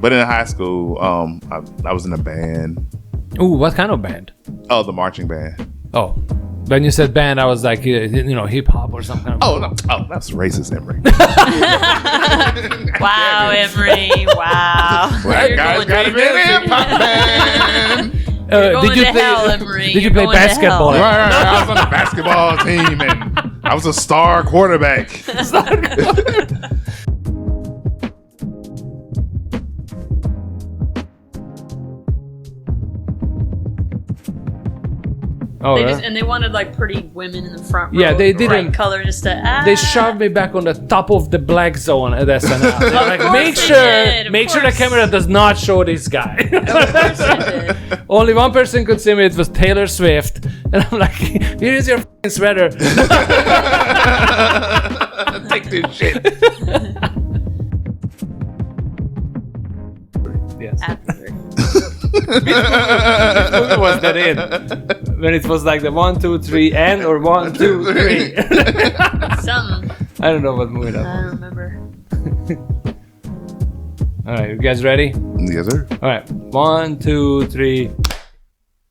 But in high school, I was in a band. Ooh, what kind of band? Oh, the marching band. Oh, when you said band, I was like, hip hop or some kind of. Oh no! Oh, that's racist, Imre. Wow, Imre! Wow. Black guys got to be in hip hop band. Did you play basketball? Right. I was on the basketball team, and I was a star quarterback. Oh, and they wanted like pretty women in the front row. Yeah, they didn't. Bright color just to. They shoved me back on the top of the black zone at SNL. They're like, make sure the camera does not show this guy. Only one person could see me. It was Taylor Swift, and I'm like, here is your f***ing sweater. Take this shit. Yes. Which movie was that in? When it was like the 1, 2, 3 and or 1, 2, 3. Something. I don't know what movie that was. I don't remember. All right, you guys ready? Yes, sir. All right, 1, 2, 3.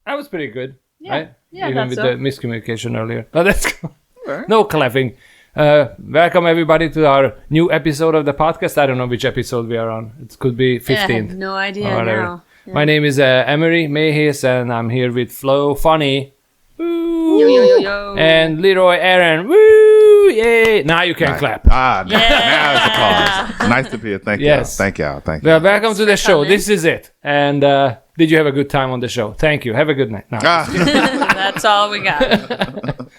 That was pretty good, right? Yeah, even with so. the miscommunication earlier. But that's cool. Right. No clapping. Welcome everybody to our new episode of the podcast. I don't know which episode we are on. It could be 15th. Yeah, I have no idea now. Yeah. My name is Mehesz, and I'm here with Flo Funny. Woo! Yo. And LeRoy Erran. Woo! Yay! Now you can clap. Now it's a cause. Nice to be here. Thank y'all. Thank y'all. Well, welcome to the show. This is it. And did you have a good time on the show? Thank you. Have a good night. No. That's all we got.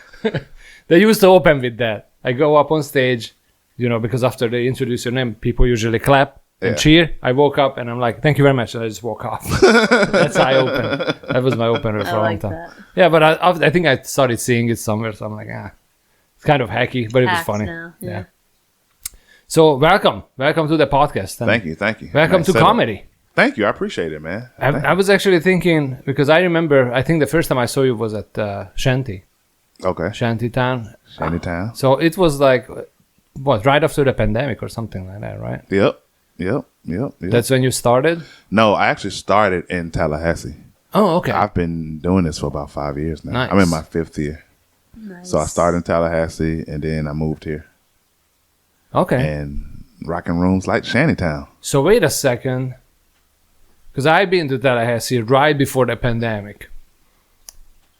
They used to open with that. I go up on stage, because after they introduce your name, people usually clap and cheer. I woke up and I'm like, thank you very much. And I just walk off. That's how I opened. That was my opener for a long time. That. Yeah, but I think I started seeing it somewhere. So I'm like, it's kind of hacky, but it was funny. Now, yeah. So welcome to the podcast. And Thank you. Welcome to comedy. Thank you. I appreciate it, man. I was actually thinking, because I remember, I think the first time I saw you was at Shanty. Okay. Shantytown. Shantytown. So it was like, right after the pandemic or something like that, right? Yep. That's when you started? No, I actually started in Tallahassee. Oh, okay. I've been doing this for about 5 years now. Nice. I'm in my 5th year. Nice. So I started in Tallahassee, and then I moved here. Okay. And rocking rooms like Shantytown. So wait a second. Because I've been to Tallahassee right before the pandemic.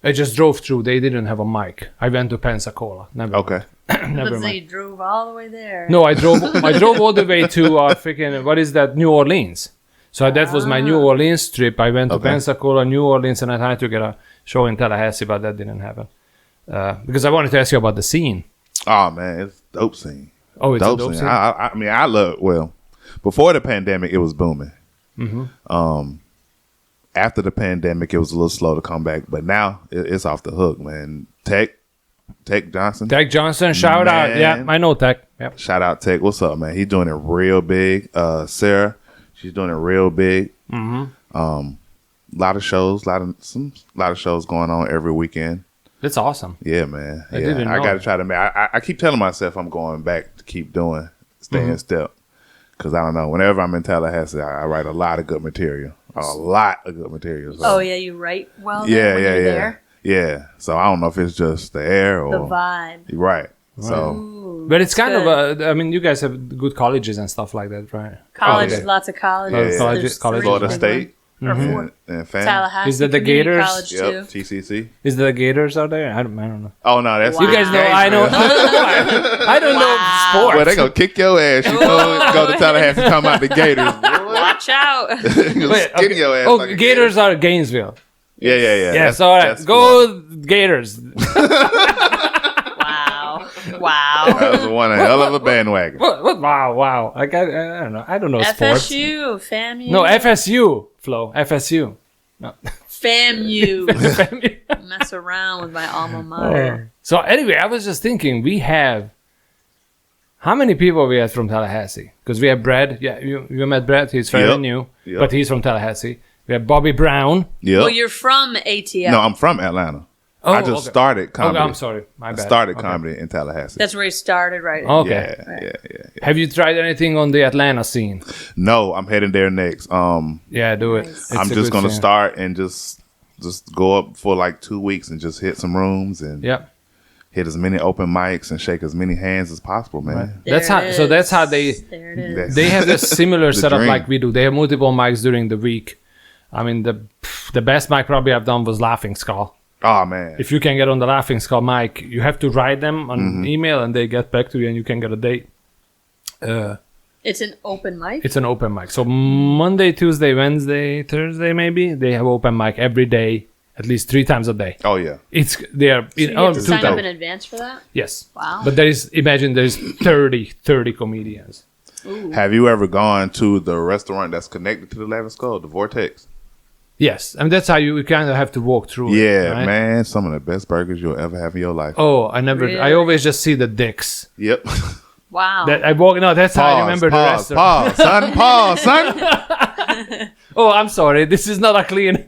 I just drove through. They didn't have a mic. I went to Pensacola. Never. Okay. Never But mind. you drove all the way there. No, I drove all the way to freaking, what is that, New Orleans. So that was my New Orleans trip. I went to Pensacola, New Orleans, and I tried to get a show in Tallahassee, but that didn't happen. Because I wanted to ask you about the scene. Oh, man. It's a dope scene. Oh, it's a dope scene? I mean, I love, before the pandemic, it was booming. Mm-hmm. After the pandemic, it was a little slow to come back, but now it's off the hook, man. Tech Johnson. Tech Johnson, shout out. Yeah, I know Tech. Yep. Shout out Tech. What's up, man? He's doing it real big. Sarah, she's doing it real big. Mm-hmm. Lot of shows going on every weekend. That's awesome. Yeah, man. I didn't know. I got to try to I keep telling myself I'm going back to keep staying in step. Because I don't know, whenever I'm in Tallahassee, I write a lot of good material. So. Oh, yeah, you write well Yeah. there? Yeah. So I don't know if it's just the air or... The vibe. Right. So... Ooh, but it's kind of you guys have good colleges and stuff like that, right? Lots of colleges. Colleges. Florida State. And Tallahassee. Is that the Gators? College Yep, too. TCC. Is the Gators out there? I don't know. Oh, no, that's... You guys know, I know. I don't know sports. Well, they gonna kick your ass. You go to Tallahassee, come out the Gators. Watch out. Skin your ass. Oh, like Gators are Gainesville. Yeah. Yes, all right. Go Gators. Wow. That was one hell of a bandwagon. What? Wow. I don't know. I don't know sports. FSU, FAMU. No, FSU, Flo. FSU. No. FAMU. Mess around with my alma mater. So anyway, I was just thinking, we have... How many people we had from Tallahassee? Because we have Brad. Yeah, you met Brad. He's fairly new, but he's from Tallahassee. We have Bobby Brown. Yeah. Well, you're from ATL. No, I'm from Atlanta. Oh, I just started comedy. Okay, I'm sorry. My I bad. started Okay. comedy in Tallahassee. That's where he started, right? Okay. Yeah. Have you tried anything on the Atlanta scene? No, I'm heading there next. Yeah, do it. Nice. I'm just gonna start and just go up for like 2 weeks and just hit some rooms and hit as many open mics and shake as many hands as possible, man. Right. There That's how. it So that's how is. There it is. they have a similar The setup dream. like we do. They have multiple mics during the week. I mean, the best mic probably I've done was Laughing Skull. Oh man. If you can get on the Laughing Skull mic, you have to write them on Mm-hmm. email and they get back to you and you can get a date. It's an open mic. It's an open mic. So Monday, Tuesday, Wednesday, Thursday, maybe they have open mic every day, at least 3 times a day. Oh yeah. They are So you have to sign up in advance for that? yes. Wow. But imagine there's 30 comedians. Ooh. Have you ever gone to the restaurant that's connected to the Laughing Skull, the Vortex? Yes, I mean that's how you kind of have to walk through. Yeah, it, right? man. Some of the best burgers you'll ever have in your life. Oh, I never. I Really? always just see the dicks. Yep. Wow. That I walk. No, that's how I remember the restaurant. Pause, son. Pause, son. Oh, I'm sorry. This is not a clean.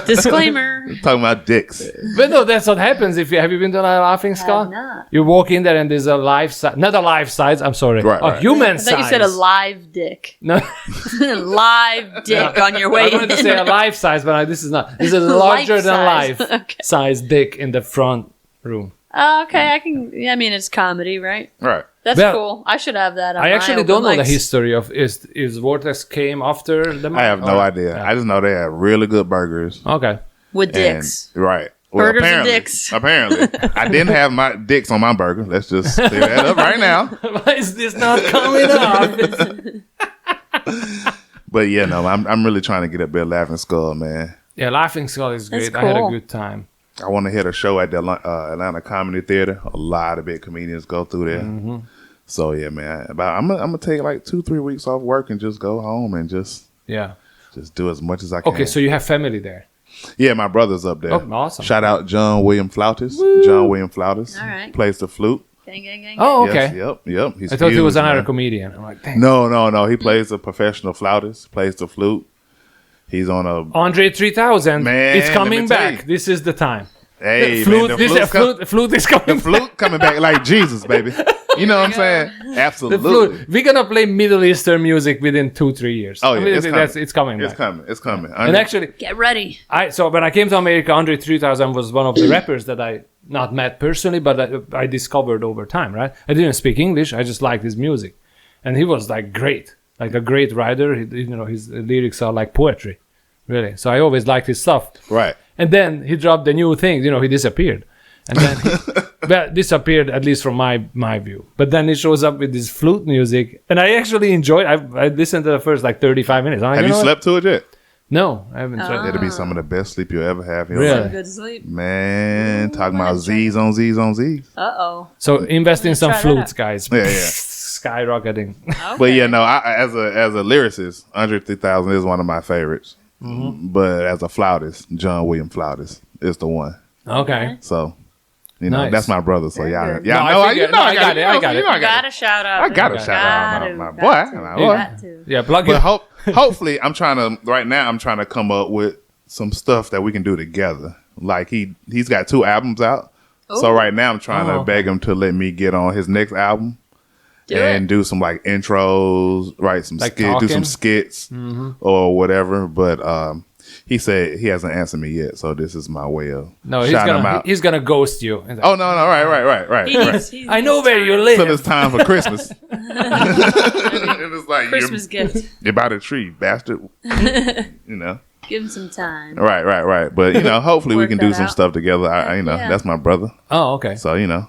Disclaimer. Talking about dicks. But no, that's what happens. If you have you been to a Laughing Skull? not. You walk in there and there's a life size, not a life size. I'm sorry, Right, a right. human I size. thought you said a live dick. No, Live dick on your way I wanted to in. say a life size, but this is not. This is a Life larger than size. life Okay. size dick in the front room. Oh, okay, I can. Yeah, I mean, it's comedy, right? Right. That's Well, cool. I should have that. On I my actually open don't know the mics. history of is Vortex came after the. I have no idea. I just know they have really good burgers. Okay. with And- dicks. right. Well, Burgers and apparently, dicks. Apparently. I didn't have my dicks on my burger. Let's just clear that up right now. Why is this not coming up? But yeah, no, I'm really trying to get up there Laughing Skull, man. Yeah, Laughing Skull is That's great. I had a cool. good time. I want to hit a show at the Atlanta Comedy Theater. A lot of big comedians go through there. Mm-hmm. So yeah, man. But I'm gonna take like 2-3 weeks off work and just go home and just do as much as I can. Okay, so you have family there. Yeah, my brother's up there. Oh, awesome. Shout out John William Flautis. John William Flautis. All right. Plays the flute. Gang, gang, gang. Oh, Yes, okay. Yep. He's I thought he was huge, another man. comedian. I'm like, dang. No. He plays a professional flautist. Plays the flute. He's on a Andre 3000. Man, it's let coming me tell back. you. This is the time. hey flute, man. this The flute is coming. flute coming back like Jesus, baby. You know what I'm saying? The Absolutely. flute. We're gonna play Middle Eastern music within 2-3 years. Oh yeah, it's coming. It's coming back. It's coming. And actually, Get ready. so when I came to America, Andre 3000 was one of the rappers that I not met personally, but I discovered over time. Right? I didn't speak English. I just liked his music, and he was like great, like a great writer. His lyrics are like poetry, really. So I always liked his stuff. right. And then he dropped the new thing. He disappeared, and then disappeared at least from my view. But then he shows up with this flute music, and I actually enjoyed. I listened to the first like 35 minutes. I'm like, Have you know what? slept to it yet? No, I haven't tried. That'll be some of the best sleep you'll ever have. in your Really? life. Good sleep. Man, talking about wanna try Z's on Z's on Z's. Uh-oh. So invest in some try that flutes, out. guys. Yeah. Skyrocketing. Okay. But yeah, no, as a lyricist, Andre 3000 is one of my favorites. Mm-hmm. But as a flautist, John William Flautist is the one. Okay. So, Nice. that's my brother. So Very y'all good. know, I got it. I got it. I Gotta shout out. I gotta man. shout out Gotta, my got boy. to, My boy. got to. Yeah, plug But it. hopefully, I'm trying to come up with some stuff that we can do together. Like he's got 2 albums out. So Ooh. right now I'm trying to Oh. beg him to let me get on his next album Do and it. do some like intros, write some Like skits, do talking? some skits or whatever. But he said he hasn't answered me yet, so this is my way of No, he's shouting him gonna out. he's gonna ghost you. He's like, Oh no, right. He needs, he I know needs where you time. live. Till it's time for Christmas. and it's like Christmas gift. you're by the tree, bastard. You know. Give him some time. Right. But hopefully we Work can do that some out. stuff together. Yeah. That's my brother. Oh, okay. So Nice.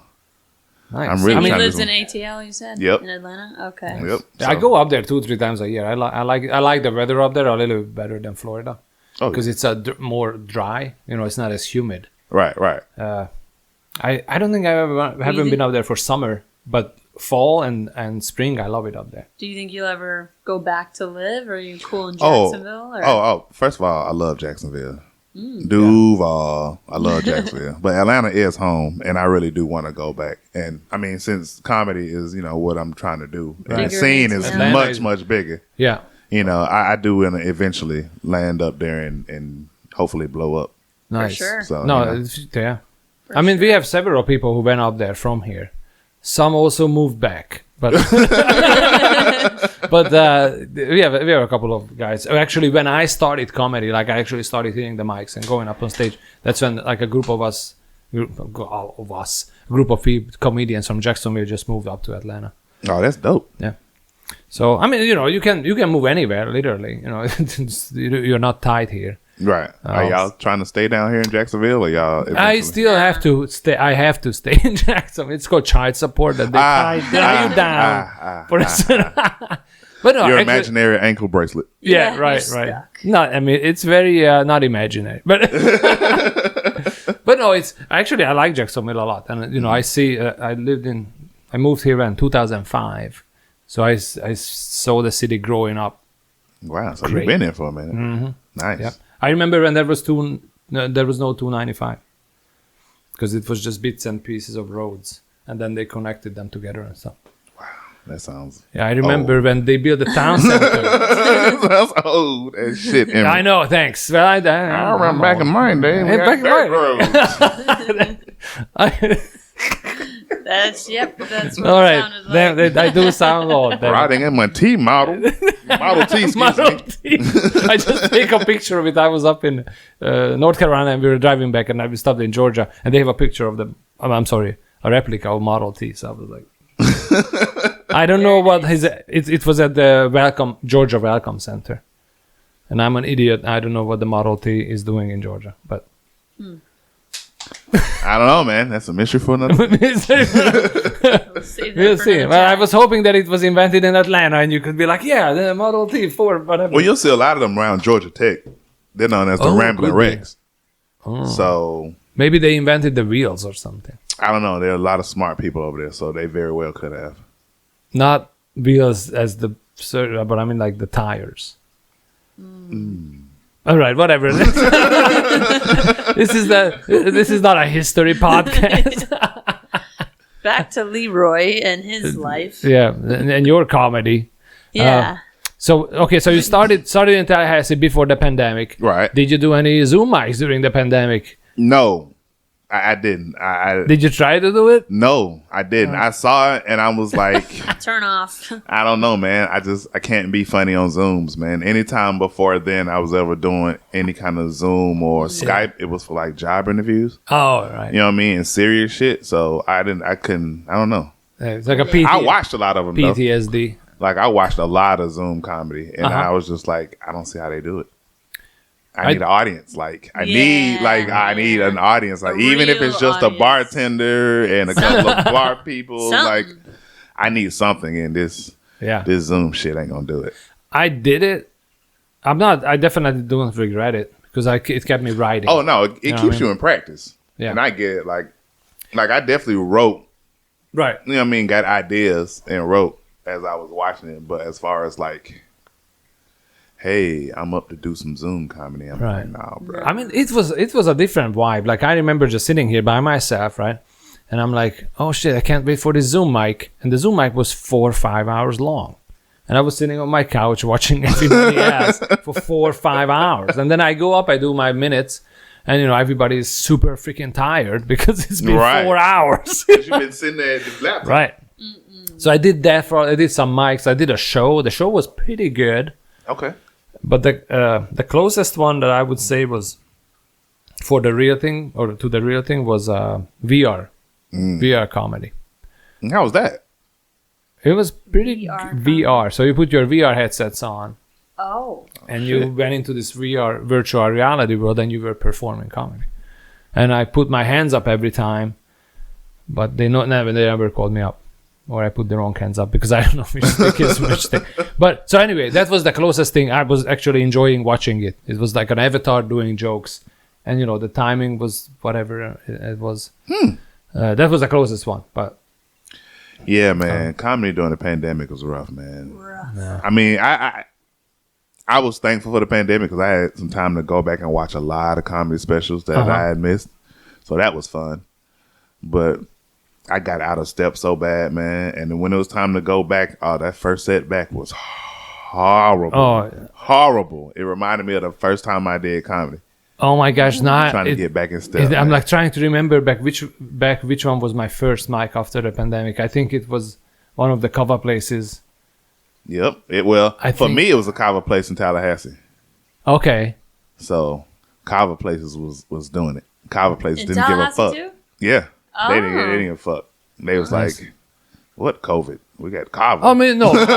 I'm really He trying to lives do in ATL, you said? Yep. In Atlanta? Okay. Yep. I So- go up there 2-3 times a year. I like the weather up there a little bit better than Florida Oh, because it's more dry. It's not as humid. right. I don't think I haven't think- been up there for summer, but fall and spring I love it up there. Do you think you'll ever go back to live? Or are you cool in Oh, Jacksonville? Or? oh. First of all, I love Jacksonville. Duval. I love Jacksonville. But Atlanta is home, and I really do want to go back. And I mean, since comedy is, what I'm trying to do, and the Bigger scene in is Atlanta. much, much bigger. Yeah. I do want to eventually land up there and hopefully blow up. Nice. sure. So No, you know. yeah. I mean, we have several people who went up there from here. Some also moved back, but but we have a couple of guys. Actually, when I started comedy, like I actually started hitting the mics and going up on stage. That's when like a group of comedians from Jacksonville just moved up to Atlanta. Oh, that's dope. Yeah. So I mean, you know, you can move anywhere, literally. You know, you're not tied here. Right. Are y'all trying to stay down here in Jacksonville, or y'all? I still have to stay. I have to stay in Jacksonville. It's called child support that they tie you down. But no, your actually, imaginary ankle bracelet. yeah, Yeah, right, you're right. stuck. No, I mean it's very not imaginary, but but no, it's actually I like Jacksonville a lot, and you know I see. I moved here in 2005, so I saw the city growing up. Wow. So Great. you've been here for a minute. Mm-hmm. Nice. Yep. I remember when there was no 295 because it was just bits and pieces of roads, and then they connected them together and stuff. That sounds. Yeah, I remember when they built the town center. Sounds old as shit. Imre. I know, thanks. Well, I remember back in my day. We Hey, had back in dirt my- roads. That's what All it right, sounded like. I do sound old. Riding in my T model. Model T, excuse Model me. T. I just take a picture of it. I was up in North Carolina and we were driving back, and we stopped in Georgia, and they have a picture of a replica of Model T. So I was like, I don't know what it was at the Georgia Welcome Center, and I'm an idiot. I don't know what the Model T is doing in Georgia, but I don't know, man. That's a mystery for another. We'll save that we'll for see. another Well, I time. was hoping that it was invented in Atlanta, and you could be like, yeah, the Model T, Ford, whatever. Well, you'll see a lot of them around Georgia Tech. They're known as the Rambling could be. Rex. So Maybe they invented the wheels or something. I don't know. There are a lot of smart people over there, so they very well could have. Not wheels as the, but I mean like the tires. All right, whatever. This is not a history podcast. Back to LeRoy and his life. Yeah, and your comedy. Yeah. So you started in Tallahassee before the pandemic. Right. Did you do any Zoom mics during the pandemic? No, I didn't. I Did you try to do it? No, I didn't. I saw it and I was like, Turn off. I don't know, man. I can't be funny on Zooms, man. Anytime before then I was ever doing any kind of Zoom or Skype, it was for like job interviews. Oh, right. You know what I mean? And serious shit. So I don't know. It's like a I watched a lot of them though. PTSD. Like I watched a lot of Zoom comedy and Uh-huh. I was just like, I don't see how they do it. I need an audience. Like I Yeah. need an audience. Like A even if real it's just audience. a bartender and a couple of bar people, like Something. I need something in this. Yeah. This Zoom shit ain't gonna do it. I did it. I definitely don't regret it because it kept me writing. Oh no, it know keeps what I mean? you in practice. Yeah. And I get it. Like I definitely wrote. Right. You know what I mean? Got ideas and wrote as I was watching it. But as far as like, hey, I'm up to do some Zoom comedy. I'm Right. like, nah, bro. I mean, it was a different vibe. Like I remember just sitting here by myself, right? And I'm like, oh shit, I can't wait for this Zoom mic. And the Zoom mic was 4 or 5 hours long. And I was sitting on my couch watching everybody else for 4 or 5 hours. And then I go up, I do my minutes, and you know, everybody is super freaking tired because it's been Right. 4 hours. You've been sitting there at the laptop. Right. So I did that I did some mics. I did a show. The show was pretty good. Okay. But the closest one that I would say was for the real thing or to the real thing was VR comedy. And how was that? It was pretty VR VR. So you put your VR headsets on Oh. and you went into this VR virtual reality world and you were performing comedy. And I put my hands up every time, but they never called me up. Or I put the wrong hands up because I don't know which stick is which thing. But so anyway, that was the closest thing. I was actually enjoying watching it. It was like an avatar doing jokes. And, you know, the timing was whatever it was. That was the closest one. But Yeah, man. Comedy during the pandemic was rough, man. Rough. I mean, I was thankful for the pandemic because I had some time to go back and watch a lot of comedy specials that I had missed. So that was fun. But I got out of step so bad, man. And then when it was time to go back, that first set back was horrible. Oh. Horrible. It reminded me of the first time I did comedy. Oh my gosh, now trying to get back in step. I'm like trying to remember which one was my first mic after the pandemic. I think it was one of the cover places. Yep. For me, it was a cover place in Tallahassee. Okay. So cover places was doing it. Cover places In didn't give a Tallahassee fuck. too? Yeah. Oh. They didn't give a fuck. They was Nice. like, what COVID? We got cover. I mean, no. Yep.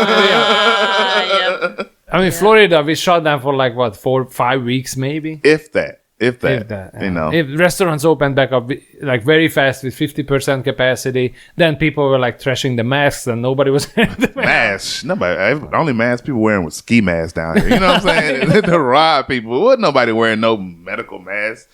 I mean, Florida, we shut down for like, 4-5 weeks maybe? If that. If You know. If restaurants opened back up like very fast with 50% capacity, then people were like trashing the masks and nobody was wearing the mask. Mask. Nobody. The only mask people wearing was ski masks down here. You know what I'm saying? The ride people. Wasn't nobody wearing no medical mask.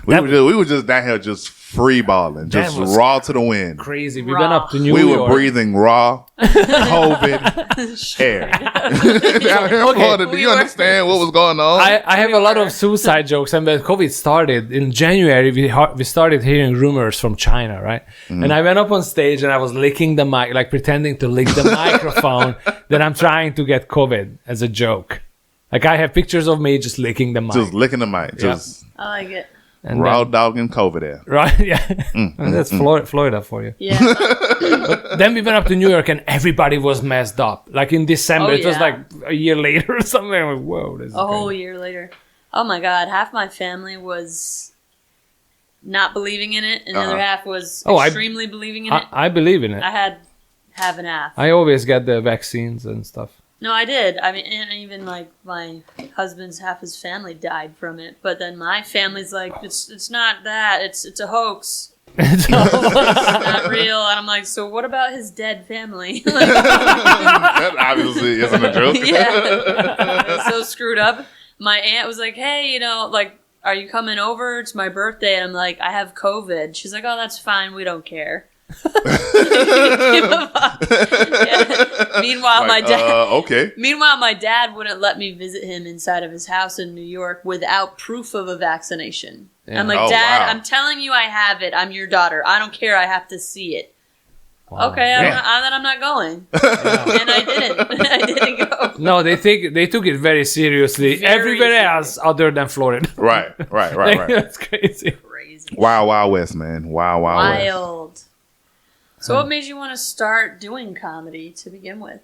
We were just down here just free balling, just was raw to the wind. Crazy. We Raw. went up to New We York. were breathing raw COVID air. Down here in Florida, do you understand what was going on? I have a lot of suicide jokes, and when COVID started in January, we started hearing rumors from China, right? And I went up on stage and I was licking the mic, like pretending to lick the microphone that I'm trying to get COVID as a joke. Like I have pictures of me just licking the mic. Just licking the mic. Just I like it. And raw then- dogging COVID air. Right? Yeah. And that's Florida for you. Yeah. Then we went up to New York and everybody was messed up. Like in December, Oh, it was yeah. like a year later or something. I'm like, whoa, this is A whole crazy. year later. Oh my God. Half my family was not believing in it, and the other half was extremely believing in it. I believe in it. I had half and half. I always get the vaccines and stuff. No, I did. I mean, and even like my husband's half his family died from it. But then my family's like, it's not that. It's a hoax. It's not real. And I'm like, so what about his dead family? Like, That obviously isn't a joke. yeah, it's so screwed up. My aunt was like, hey, like, are you coming over? It's my birthday. And I'm like, I have COVID. She's like, oh, that's fine. We don't care. Yeah. Meanwhile, Like, my dad. okay. Meanwhile, my dad wouldn't let me visit him inside of his house in New York without proof of a vaccination. Yeah. I'm like, Oh, Dad, wow. I'm telling you I have it. I'm your daughter. I don't care. I have to see it. Wow. Okay, Yeah. I'm not going. And I didn't. I didn't go. No, they took it very seriously. Very Everywhere serious. else other than Florida. Right. Like, that's crazy. Crazy. Wild, wild west, man. Wild, wild west. Wild. So what made you want to start doing comedy to begin with?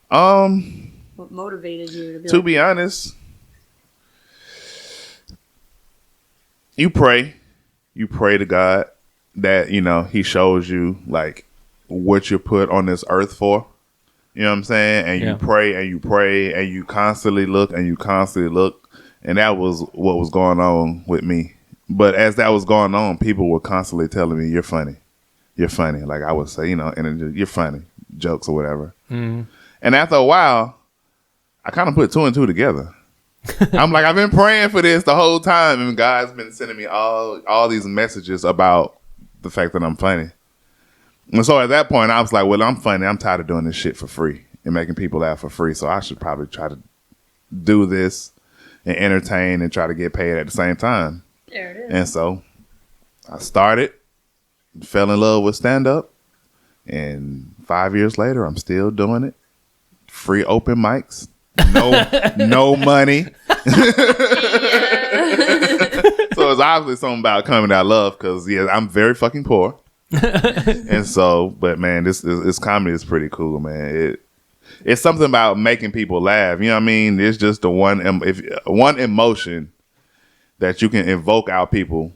What motivated you to be To like, be honest, you pray to God that, he shows you like what you're put on this earth for. You know what I'm saying? And Yeah. you pray and you pray and you constantly look and you constantly look. And that was what was going on with me. But as that was going on, people were constantly telling me, you're funny. You're funny. Like I would say, and you're funny, jokes or whatever. Mm-hmm. And after a while, I kind of put two and two together. I'm like, I've been praying for this the whole time, and God's been sending me all these messages about the fact that I'm funny. And so at that point, I was like, well, I'm funny. I'm tired of doing this shit for free and making people laugh for free. So I should probably try to do this and entertain and try to get paid at the same time. there it is. And so I started, fell in love with stand-up, and 5 years later, I'm still doing it. Free open mics. No money. So it's obviously something about comedy that I love because, yeah, I'm very fucking poor. And so, but man, this comedy is pretty cool, man. It's something about making people laugh. You know what I mean? It's just the one emotion that you can evoke out people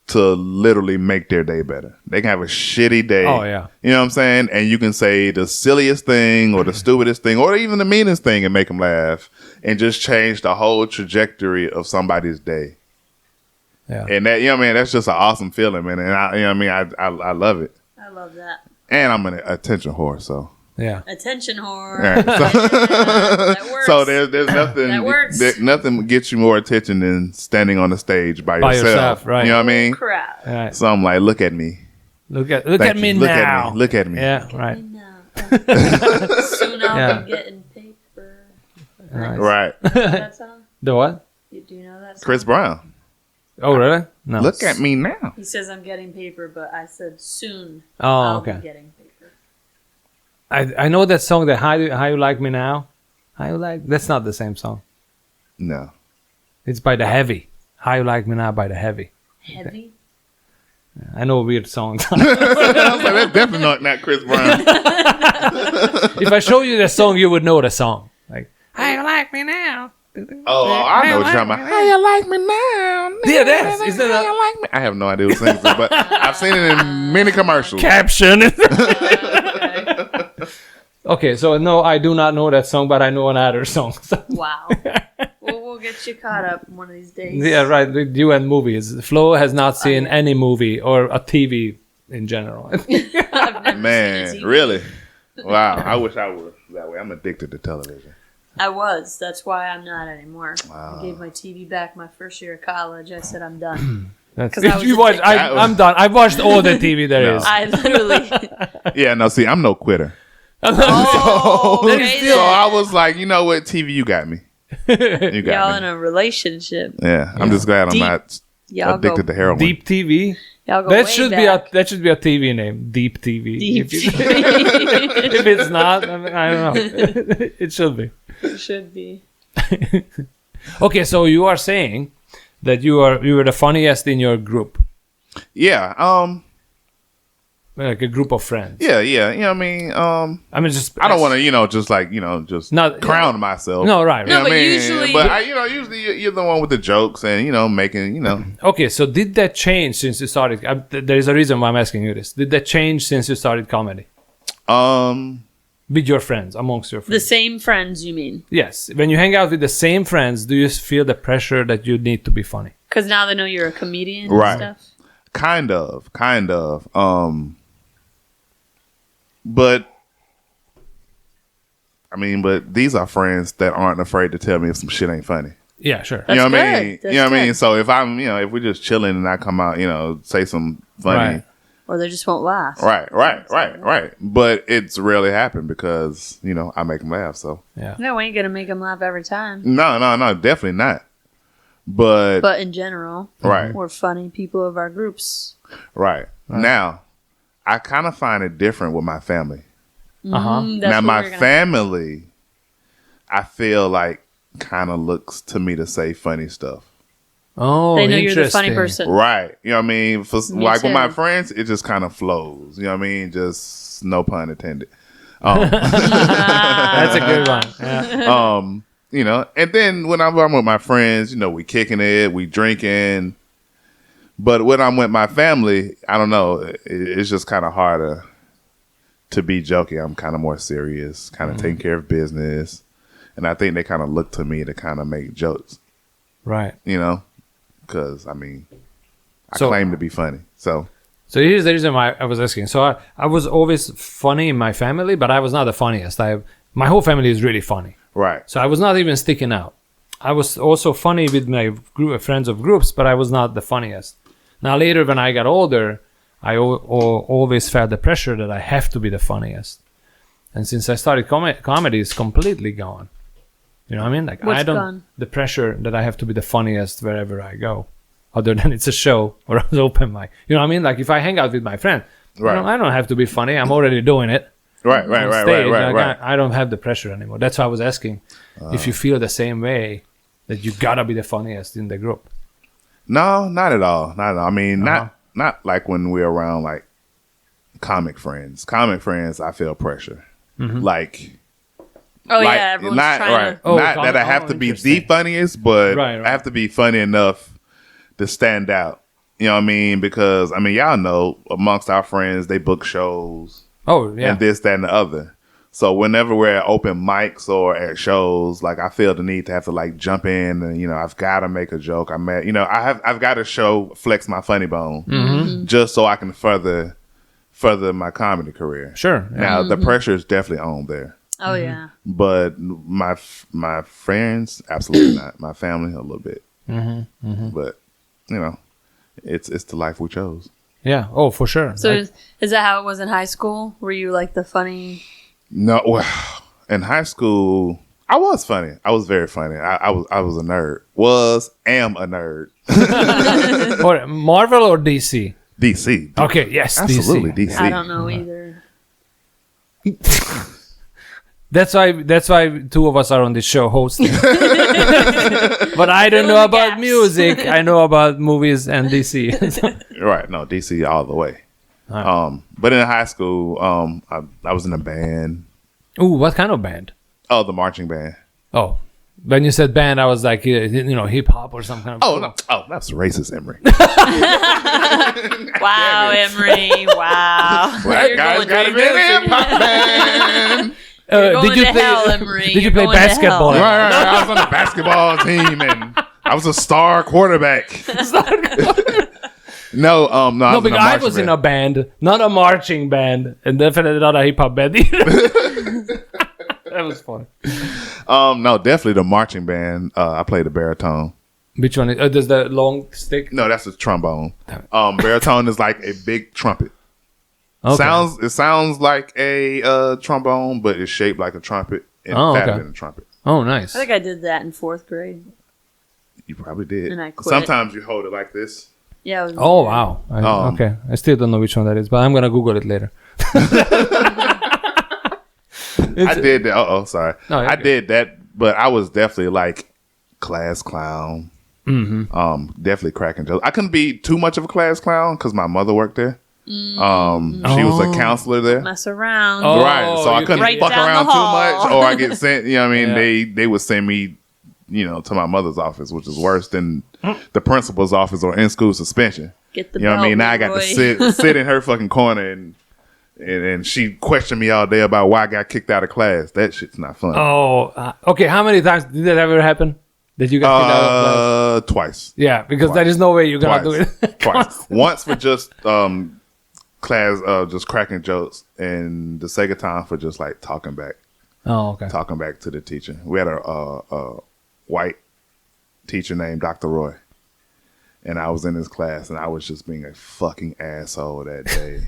to literally make their day better. They can have a shitty day. Oh, yeah. You know what I'm saying? And you can say the silliest thing or the stupidest thing or even the meanest thing and make them laugh and just change the whole trajectory of somebody's day. Yeah. And that, that's just an awesome feeling, man. And I love it. I love that. And I'm an attention whore, so. Yeah. Attention whore. Yeah, That works. so there's nothing That works. nothing gets you more attention than standing on the stage by By yourself. yourself, right. You know what I mean? Crap. All right. So I'm like, look at me. Look at Thank me you. Look now. at me. Look at me. Yeah. Right. Soon I'll Yeah. be getting paper. Nice. Right. You know that song? The what? Do you know that song? Chris Brown. Oh, really? No. Look at me now. He says I'm getting paper, but I said soon Oh, I'll okay. be getting paper. I know that song. That how you like me now? How you like? That's not the same song. No. It's by the Heavy. How You Like Me Now by The Heavy. Heavy. I know weird songs. I was like, that's definitely not Chris Brown. If I show you the song, you would know the song. Like, How You Like Me Now. Oh, I know what you're talking about. How you like me now? Yeah, that's. Is How that you like me? I have no idea who sings it, but I've seen it in many commercials. caption? Okay. Okay, so no, I do not know that song, but I know another song. So- Wow. We'll get you caught up one of these days. yeah, right. With you and movies. Flo has not seen any movie or a TV in general. I've never seen Man, TV. really? Wow. I wish I was that way. I'm addicted to television. I was. That's why I'm not anymore. Wow. I gave my TV back my first year of college. I said I'm done. That's, 'Cause I was you watch, addicted. I'm done. I've watched all the TV there No. is. I literally. Yeah, no, see, I'm no quitter. Oh, That okay is still- So then. I was like, you know what, TV, you got me. You Y'all got in me. a relationship. Yeah, I'm just glad I'm Deep. not Y'all addicted go. to heroin. Deep TV. Y'all go That way should back. be a TV name. Deep TV. Deep If, you- TV. if it's not, I don't know. It should be. It should be. Okay, so you are saying that you were the funniest in your group, Yeah, like a group of friends. yeah. You know what I mean? I mean, just I don't want to, just Not- crown myself. No, right. No, right. but I mean? usually- But usually you're the one with the jokes and making. Okay, so did that change since you started? There is a reason why I'm asking you this. Did that change since you started comedy with your friends, amongst your The friends? same friends, you mean? Yes. When you hang out with the same friends, do you feel the pressure that you need to be funny? Because now they know you're a comedian Right. and stuff. Kind of. But but these are friends that aren't afraid to tell me if some shit ain't funny. Yeah, sure. That's You know what I good. mean? That's You know what I mean? good. So if I'm, if we're just chilling and I come out, say some funny. Right. Or they just won't laugh. Right. But it's rarely happened because, I make them laugh. So Yeah. No, we ain't going to make them laugh every time. no, definitely not. But But in general, right. we're funny people of our groups. Right. Now, I kind of find it different with my family. Uh-huh. That's Now, what my we're gonna- family, I feel like kind of looks to me to say funny stuff. Oh, They know you're the funny interesting. person. Right. You know what I mean? Me Like with my too. friends, it just kind of flows. You know what I mean? Just no pun intended. That's a good one. Yeah. And then when I'm with my friends, we kicking it, we drinking. But when I'm with my family, I don't know. It's just kind of harder to be joking. I'm kind of more serious, kind of taking care of business. And I think they kind of look to me to kind of make jokes, Right. because, I So- claim to be funny. So, So here's the reason why I was asking. So I was always funny in my family, but I was not the funniest. My whole family is really funny. right. So I was not even sticking out. I was also funny with my group of friends of groups, but I was not the funniest. Now later when I got older, I always felt the pressure that I have to be the funniest. And since I started comedy, it's completely gone. You know what I mean? Like What's gone? the pressure that I have to be the funniest wherever I go, other than it's a show or an open mic. You know what I mean? Like if I hang out with my friend, Right. I don't have to be funny. I'm already doing it. Right. On stage. Like, I don't have the pressure anymore. That's why I was asking if you feel the same way that you gotta be the funniest in the group. No, not at all. Not at all. I mean, not like when we're around like comic friends. Comic friends, I feel pressure. Like, Oh, like yeah. Everyone's not trying right. to. Oh, not that I have to be the interesting. funniest, but Right. I have to be funny enough to stand out. You know what I mean? Because y'all know amongst our friends, they book shows Oh yeah. and this, that, and the other. So whenever we're at open mics or at shows, like I feel the need to have to like jump in and I've got to make a joke. I've got to flex my funny bone just so I can further my comedy career. Sure. Yeah. Now the pressure is definitely on there, Oh, yeah. but my friends absolutely not. My family a little bit, but it's the life we chose. Yeah. Oh, for sure. So Like, is that how it was in high school? Were you like the funny? No, well, in high school, I was funny. I was very funny. I was a nerd. Am a nerd. or Marvel or DC? DC. Okay. Yes. Absolutely, DC. DC. I don't know either. That's why two of us are on this show hosting. But I don't know about music. I know about movies and DC. Right. No, DC all the way. Right. But in high school, I was in a band. Ooh, what kind of band? Oh, the marching band. Oh, when you said band, I was like, hip hop or some kind of. Oh no! Oh, that's racist, Imre. Wow, Imre. Wow. Black guys got to be in hip hop band. Did you play basketball? Right. I was on the basketball team, and I was a star quarterback. No, because I was in a band, not a marching band, and definitely not a hip hop band either. That was fun. No, definitely the marching band. I played the baritone. Which one? Does the long stick? No, that's the trombone. Baritone is like a big trumpet. Okay. It sounds like a trombone, but it's shaped like a trumpet and fatter than a trumpet. Oh, nice. I think I did that in 4th grade. You probably did. And I quit. Sometimes you hold it like this. Yeah. Oh, wow. Okay. I still don't know which one that is, but I'm going to Google it later. I did that. Sorry. No, I did that, but I was definitely like class clown. Mm-hmm. Definitely cracking jokes. I couldn't be too much of a class clown because my mother worked there. She was a counselor there. Mess around. Right. So I couldn't fuck around too much or I get sent, you know what I mean? Yeah. They would send me, to my mother's office, which is worse than the principal's office or in school suspension. Get the you know belt, what I mean? Now I got to sit in her fucking corner and she questioned me all day about why I got kicked out of class. That shit's not fun. Oh, okay. How many times did that ever happen? That you got kicked out of class? Twice. Yeah, because there is no way you're gonna do it. Twice. Once for just class, just cracking jokes, and the second time for just like talking back. Oh, okay. Talking back to the teacher. We had a white teacher named Dr. Roy, and I was in his class, and I was just being a fucking asshole that day.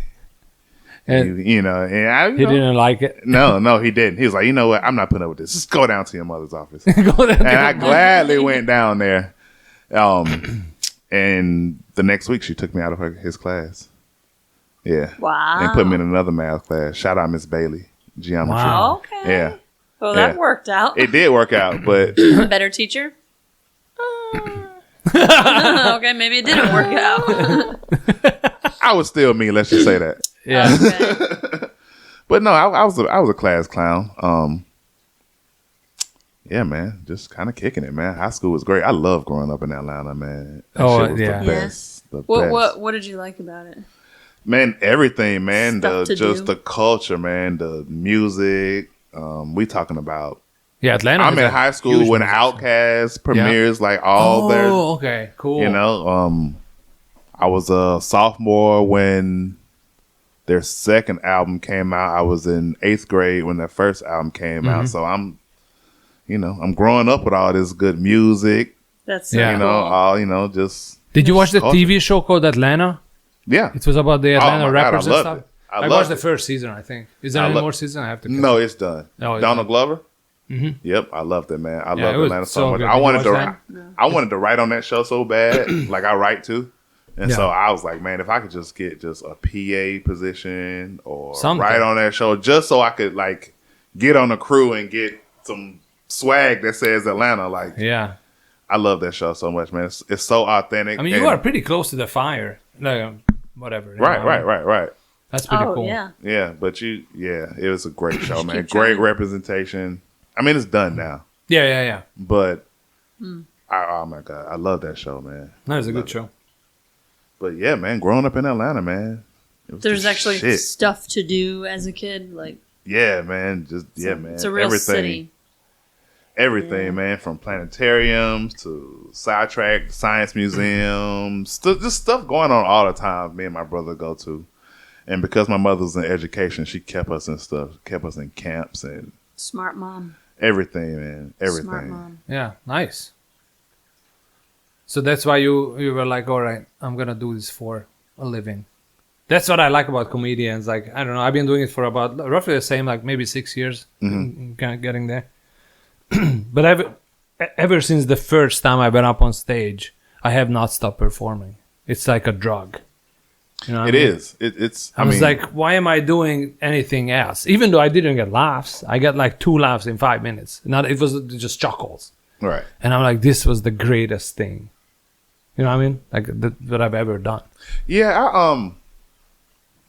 And he didn't like it. No, he didn't. He was like, you know what? I'm not putting up with this. Just go down to your mother's office. And I gladly went down there. And the next week, she took me out of his class. Yeah. Wow. And put me in another math class. Shout out Miss Bailey, geometry. Wow. Okay. Yeah. Well, that worked out. It did work out, but Better teacher? Okay, maybe it didn't work out. I was still me. Let's just say that. Yeah. Okay. But no, I was a class clown. Yeah, man, just kind of kicking it, man. High school was great. I love growing up in Atlanta, man. That shit was the best. The best. What did you like about it? Man, everything, man. The culture, man. The music. We talking about. Yeah, Atlanta. I'm in high school when Outkast premieres, like all their. Oh, okay, cool. I was a sophomore when their second album came out. I was in 8th grade when their first album came out. So I'm growing up with all this good music. That's so cool. just. Did you watch the culture. TV show called Atlanta? Yeah. It was about the Atlanta rappers and stuff. It. I watched the first season, I think. Is there any more season? I have to. No, it's done. Oh, Donald Glover. Mm-hmm. Yep, I loved it, man. I Yeah, loved it was Atlanta so so much. good. I Did wanted you to. watch I wanted to write on that show so bad, like I write too. And Yeah. so I was like, man, if I could just get just a PA position or Something. write on that show, just so I could like get on the crew and get some swag that says Atlanta. Like, Yeah. I love that show so much, man. It's so authentic. I mean, you are pretty close to the fire. Like, whatever. Right. That's pretty Oh, cool. yeah. Yeah, but it was a great show, man. Keep Great trying. representation. I mean, it's done now, Yeah. but oh my god, I love that show, man. That is a Love good it. show. But yeah, man, growing up in Atlanta, man, it was There's the actually shit. stuff to do as a kid. Like, Yeah, man, man. it's a real city. Everything, man, from planetariums to sidetrack, science museums, just stuff going on all the time. Me and my brother go to, and because my mother was in education, she kept us in stuff, kept us in camps and Smart mom. everything, man, everything. Smart mom. Yeah, nice. So that's why you were like, all right, I'm gonna do this for a living. That's what I like about comedians. Like, I don't know, I've been doing it for about roughly the same, like maybe 6 years, kind of getting there. But ever since the first time I went up on stage, I have not stopped performing. It's like a drug. You know what It I mean? is. It's. I was like, why am I doing anything else? Even though I didn't get laughs, I got like 2 laughs in 5 minutes. Not it was just chuckles. right. And I'm like, this was the greatest thing. You know what I mean? Like that I've ever done. Yeah,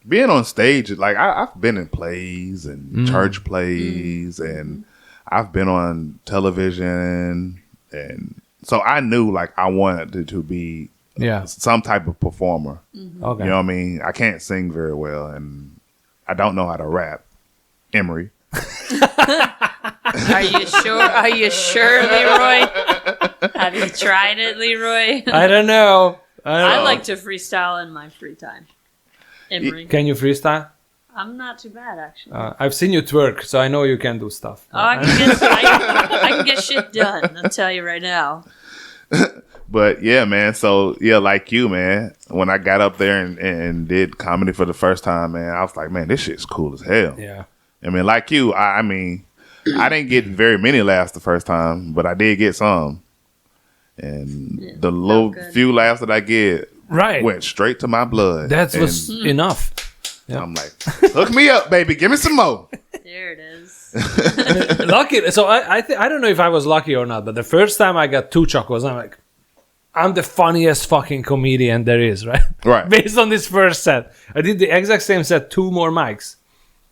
being on stage, like I've been in plays and church plays, and I've been on television, and so I knew like I wanted to be some type of performer. Okay. You know what I mean? I can't sing very well, and I don't know how to rap. Imre. Are you sure? Are you sure, LeRoy? Have you tried it, LeRoy? I don't know. I like to freestyle in my free time. Imre. Can you freestyle? I'm not too bad, actually. I've seen you twerk, so I know you can do stuff. Oh, I can get shit done. I'll tell you right now. But yeah, man. So yeah, like you, man. When I got up there and did comedy for the first time, man, I was like, man, this shit's cool as hell. Yeah. I mean, like you, I mean, I didn't get very many laughs the first time, but I did get some. And the little few laughs that I get went straight to my blood. That was enough. Yeah. I'm like, hook me up, baby. Give me some more. There it is. Lucky. So I don't know if I was lucky or not, but the first time I got 2 chuckles, I'm like, I'm the funniest fucking comedian there is, right? Right. Based on this first set. I did the exact same set, 2 more mics.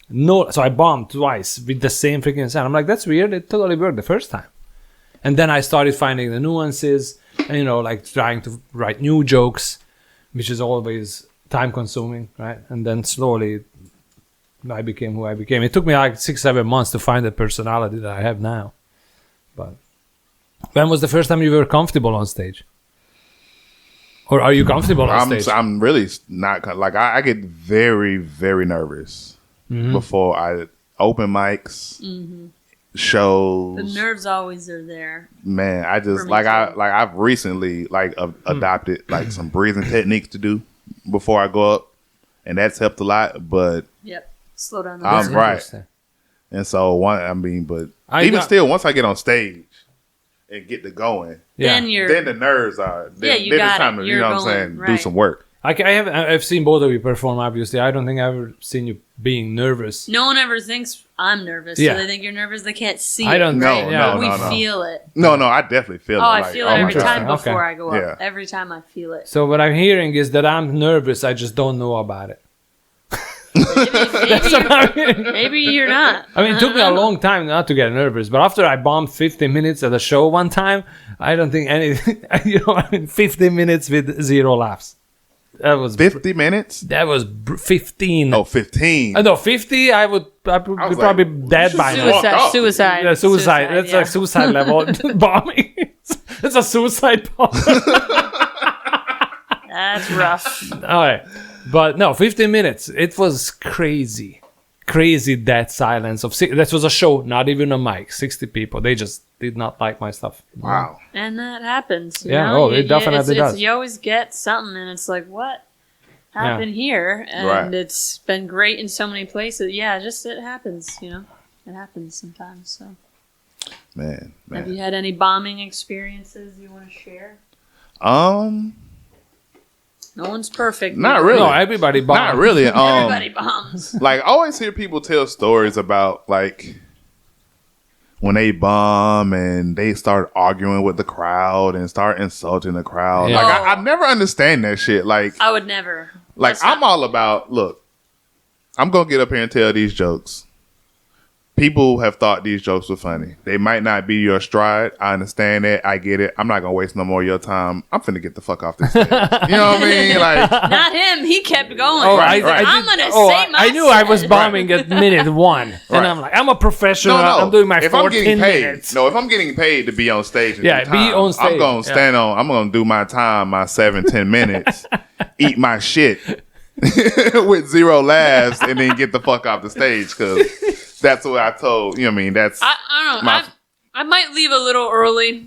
No, so I bombed twice with the same freaking set. I'm like, that's weird. It totally worked the first time. And then I started finding the nuances and, you know, like trying to write new jokes, which is always time consuming, right? And then slowly I became who I became. It took me like 6-7 months to find the personality that I have now. But when was the first time you were comfortable on stage? Or are you comfortable on stage? I'm really not, like, I get very, very nervous before I open mics, shows. The nerves always are there. Man, I just I've recently adopted like some breathing techniques to do before I go up, and that's helped a lot. But Slow down the I'm breathing. right, and so still, once I get on stage and get to going, then the nerves are you then got it's time it. to You're you know what I'm going, saying, do right. some work. I've seen both of you perform. Obviously, I don't think I've ever seen you being nervous. No one ever thinks I'm nervous. Yeah. So they think you're nervous. They can't see I don't it. know. No, We no. feel it. No, I definitely feel it. Oh, I like, feel oh it my every God. time Okay. before I go up. Yeah. Every time I feel it. So what I'm hearing is that I'm nervous. I just don't know about it. That's what I'm hearing. Maybe you're not. I mean, it took me a long time not to get nervous, but after I bombed 15 minutes at a show one time, I don't think anything, 15 minutes with 0 laughs. That was 50 minutes. That was 15. Oh, 15. No, 50. I would be probably dead by now. Suicide. Yeah, suicide. That's like suicide level bombing. It's a suicide bomb. That's rough. All right. But no, 15 minutes. It was crazy. Crazy dead silence. That was a show, not even a mic. 60 people. They just did not like my stuff. Wow. And that happens. You Yeah, know? it definitely does. You always get something, and it's like, what happened here? And it's been great in so many places. Yeah, just it happens, It happens sometimes. So, Man. Have you had any bombing experiences you want to share? No one's perfect. Not really. No, everybody bombs. Not really. Everybody bombs. Like, I always hear people tell stories about, like, when they bomb and they start arguing with the crowd and start insulting the crowd. Yeah. Like, I never understand that shit. Like, I would never. I'm all about, look, I'm going to get up here and tell these jokes. People have thought these jokes were funny. They might not be your stride. I understand that. I get it. I'm not going to waste no more of your time. I'm finna get the fuck off this stage. You know what I mean? Like, not him. He kept going. Oh, He's like, I'm going to say my I knew I was set. bombing at minute 1. And I'm like, I'm a professional. I'm doing my 14 minutes. No, if I'm getting paid to be on stage, and do be time, on stage. I'm going to stand on. I'm going to do my time, my 7-10 minutes, eat my shit with 0 laughs, and then get the fuck off the stage because that's what I told. You know what I mean? That's I don't know. I might leave a little early.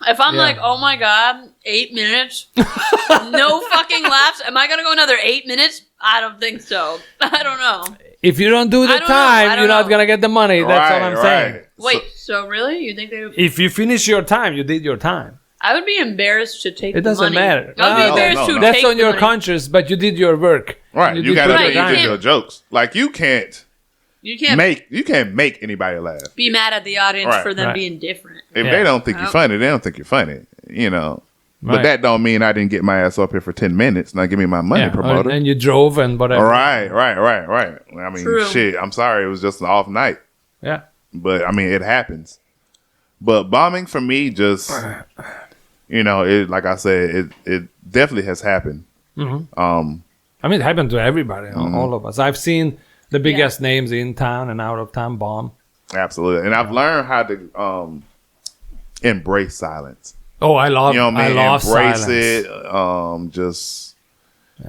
If I'm like, oh my God, 8 minutes, no fucking laughs. Am I gonna go another 8 minutes? I don't think so. I don't know. If you don't do the time, you're not gonna get the money. That's all I'm saying. Wait, so really? You think they? If you finish your time, you did your time. I would be embarrassed to take. It doesn't money. matter. I would be embarrassed no, to no. take. That's on the your money. conscience, but you did your work. Right. You got to Right, you you did can't- your jokes. Like you can't You can't make anybody laugh. be mad at the audience Right. for them Right. being different. If Yeah. they don't think you're funny, they don't think you're funny. You know. But Right. that don't mean I didn't get my ass up here for 10 minutes. Now give me my money, Yeah, promoter. and you drove and whatever. Right. I mean, True. shit. I'm sorry. It was just an off night. Yeah. But I mean, it happens. But bombing for me, just it. Like I said, it definitely has happened. I mean, it happened to everybody, all of us. I've seen the biggest names in town and out of town bomb. Absolutely, and I've learned how to embrace silence. Oh, I love. You know what I mean? I love Embrace silence. it. Just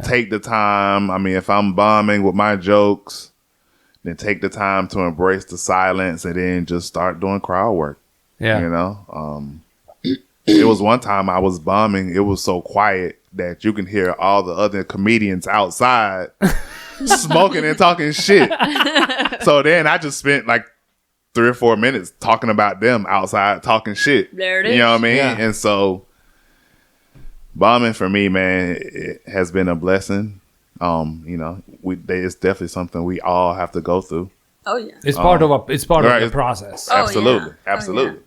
take the time. I mean, if I'm bombing with my jokes, then take the time to embrace the silence, and then just start doing crowd work. Yeah. You know, it was one time I was bombing. It was so quiet that you can hear all the other comedians outside smoking and talking shit. So then I just spent like 3 or 4 minutes talking about them outside talking shit. There it is. You know what I mean? Yeah. And so bombing for me, man, it has been a blessing. It's definitely something we all have to go through. Oh yeah. It's part of right, the it's- process. Oh, Absolutely. yeah. Absolutely.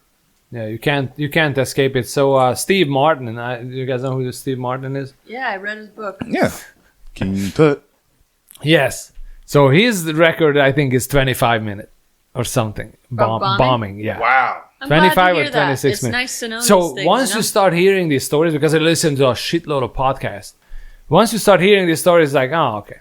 Yeah, you can't escape it. So Steve Martin, you guys know who Steve Martin is? Yeah, I read his book. Yeah. King Tut. Yes. So his record, I think, is 25 minutes or something. bombing? Bombing, yeah. Wow. I'm glad to 25 or hear that. 26 It's minutes. nice to know. So these things, once you start hearing these stories, because I listen to a shitload of podcasts, once you start hearing these stories, like, oh, okay.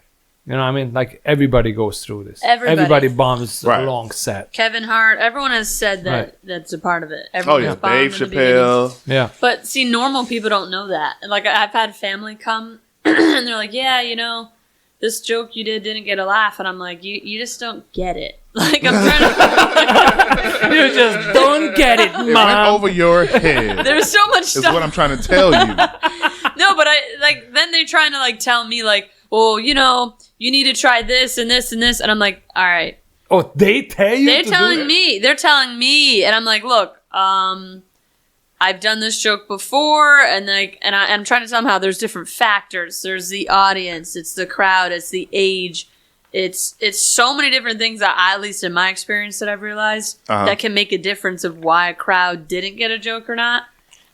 You know what I mean? Like, everybody goes through this. Everybody. bombs Right. a long set. Kevin Hart, everyone has said that Right. that's a part of it. Oh, Everyone yeah. has bombed Dave in the beginning. Chappelle. Yeah. But see, normal people don't know that. Like I've had family come and they're like, "Yeah, this joke you didn't get a laugh," and I'm like, "You just don't get it." Like I'm trying to. You just don't get it, It went mom. over your head. There's so much Is stuff. what I'm trying to tell you. No, but then they're trying to like tell me like, "Well, you need to try this and this and this," and I'm like, "All right." Oh, they tell you They're to telling do it? me. They're telling me, and I'm like, look, I've done this joke before, and I'm trying to tell them how there's different factors. There's the audience, it's the crowd, it's the age, it's so many different things that at least in my experience that I've realized that can make a difference of why a crowd didn't get a joke or not.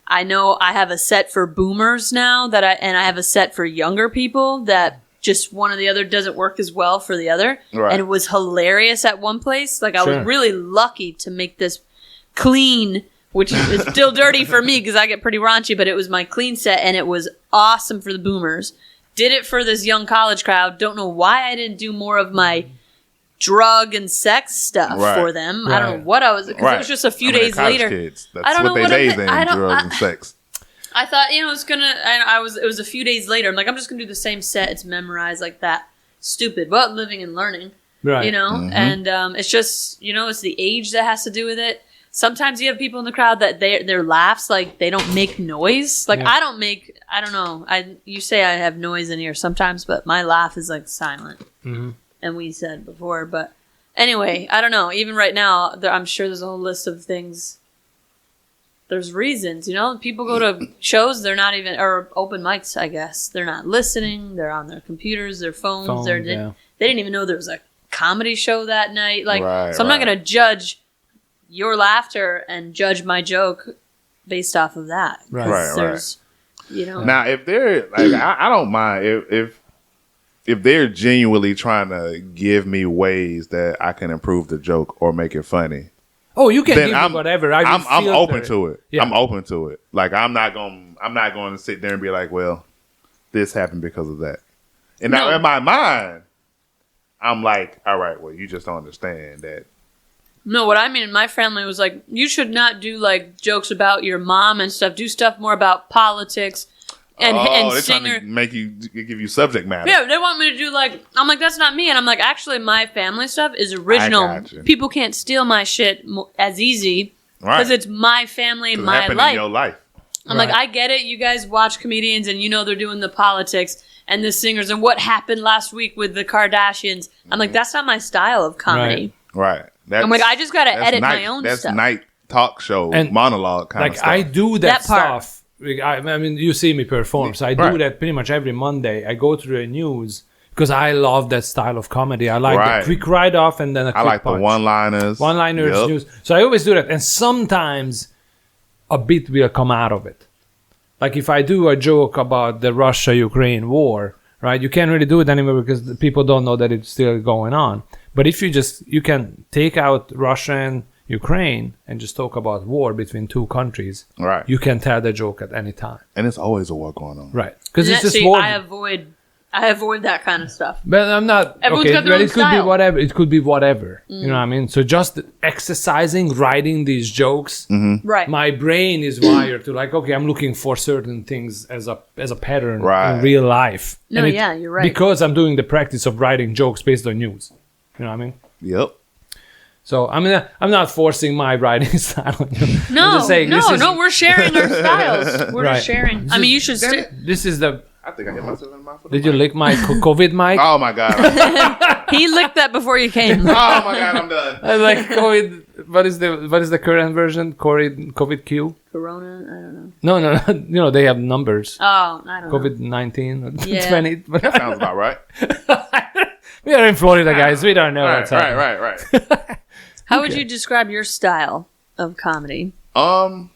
I know I have a set for boomers now and I have a set for younger people that just one or the other doesn't work as well for the other. Right. And it was hilarious at one place. Like I Sure. was really lucky to make this clean, which is still dirty for me because I get pretty raunchy, but it was my clean set and it was awesome for the boomers. Did it for this young college crowd. Don't know why I didn't do more of my drug and sex stuff Right. for them. I don't Right. know what I was, because it was just a few days they're college later. Kids. That's I don't know what what they I'm- days in, I don't- drugs I- and sex. I thought, it was a few days later. I'm like, I'm just going to do the same set. It's memorized like that. Stupid, but living and learning, Right. and it's just, it's the age that has to do with it. Sometimes you have people in the crowd that their laughs, like they don't make noise. Like Yeah. I don't know. You say I have noise in here sometimes, but my laugh is like silent. Mm-hmm. And we said before, but anyway, I don't know. Even right now, I'm sure there's a whole list of things. There's reasons, people go to shows, they're not even, or open mics, I guess. They're not listening. They're on their computers, their phones. They didn't even know there was a comedy show that night. Like, Right, so I'm not right. going to judge your laughter and judge my joke based off of that. Right. 'Cause Right, there's, Now, if they're like, I don't mind if they're genuinely trying to give me ways that I can improve the joke or make it funny. Oh, you can Then give I'm me whatever. I'm open to it. Yeah. I'm open to it. Like I'm not going to sit there and be like, well, this happened because of that. And now No. in my mind, I'm like, all right, well, you just don't understand that. No, what I mean in my family was like, you should not do like jokes about your mom and stuff. Do stuff more about politics and they're singer. trying to give you subject matter. Yeah, they want me to do like, I'm like, that's not me. And I'm like, actually, my family stuff is original. got you. People can't steal my shit as easy Right. because it's my family, 'Cause it my happened life. in your life. I'm like, Right. I get it. You guys watch comedians and they're doing the politics and the singers and what happened last week with the Kardashians. I'm like, that's not my style of comedy. Right. That's, I'm like, I just got to that's edit night, my own that's stuff. night talk show And, monologue kind of Like stuff. I do that That part. stuff I mean, you see me perform, so I do that pretty much every Monday. I go through the news because I love that style of comedy. I like the quick write-off and then a quick punch. The one-liners. One-liners, news. So I always do that. And sometimes a bit will come out of it. Like if I do a joke about the Russia-Ukraine war, right? You can't really do it anymore because the people don't know that it's still going on. But if you can take out Russia and Ukraine and just talk about war between two countries, right? You can tell the joke at any time. And it's always a war going on. Right. Because it's just war. I avoid that kind of stuff. But I'm not. Everyone's got their own could style. be whatever. It could be whatever. You know what I mean? So just exercising, writing these jokes. Mm-hmm. Right. My brain is wired to like, okay, I'm looking for certain things as a pattern in real life. No, you're right. Because I'm doing the practice of writing jokes based on news. You know what I mean? Yep. So I'm not forcing my writing style on you. No, saying, no, we're sharing our styles. We're just sharing. I mean, you should. This is the. I think I hit myself in the mouth. Did you lick my COVID mic? Oh my god! He licked that before you came. Oh my god! I'm done. I like COVID. What is the current version? COVID Q. Corona. I don't know. No. You know they have numbers. Oh, I don't know. COVID-19, Yeah. 20. That sounds about right. We are in Florida, guys. We don't know what's happening. Right. How would you describe your style of comedy? I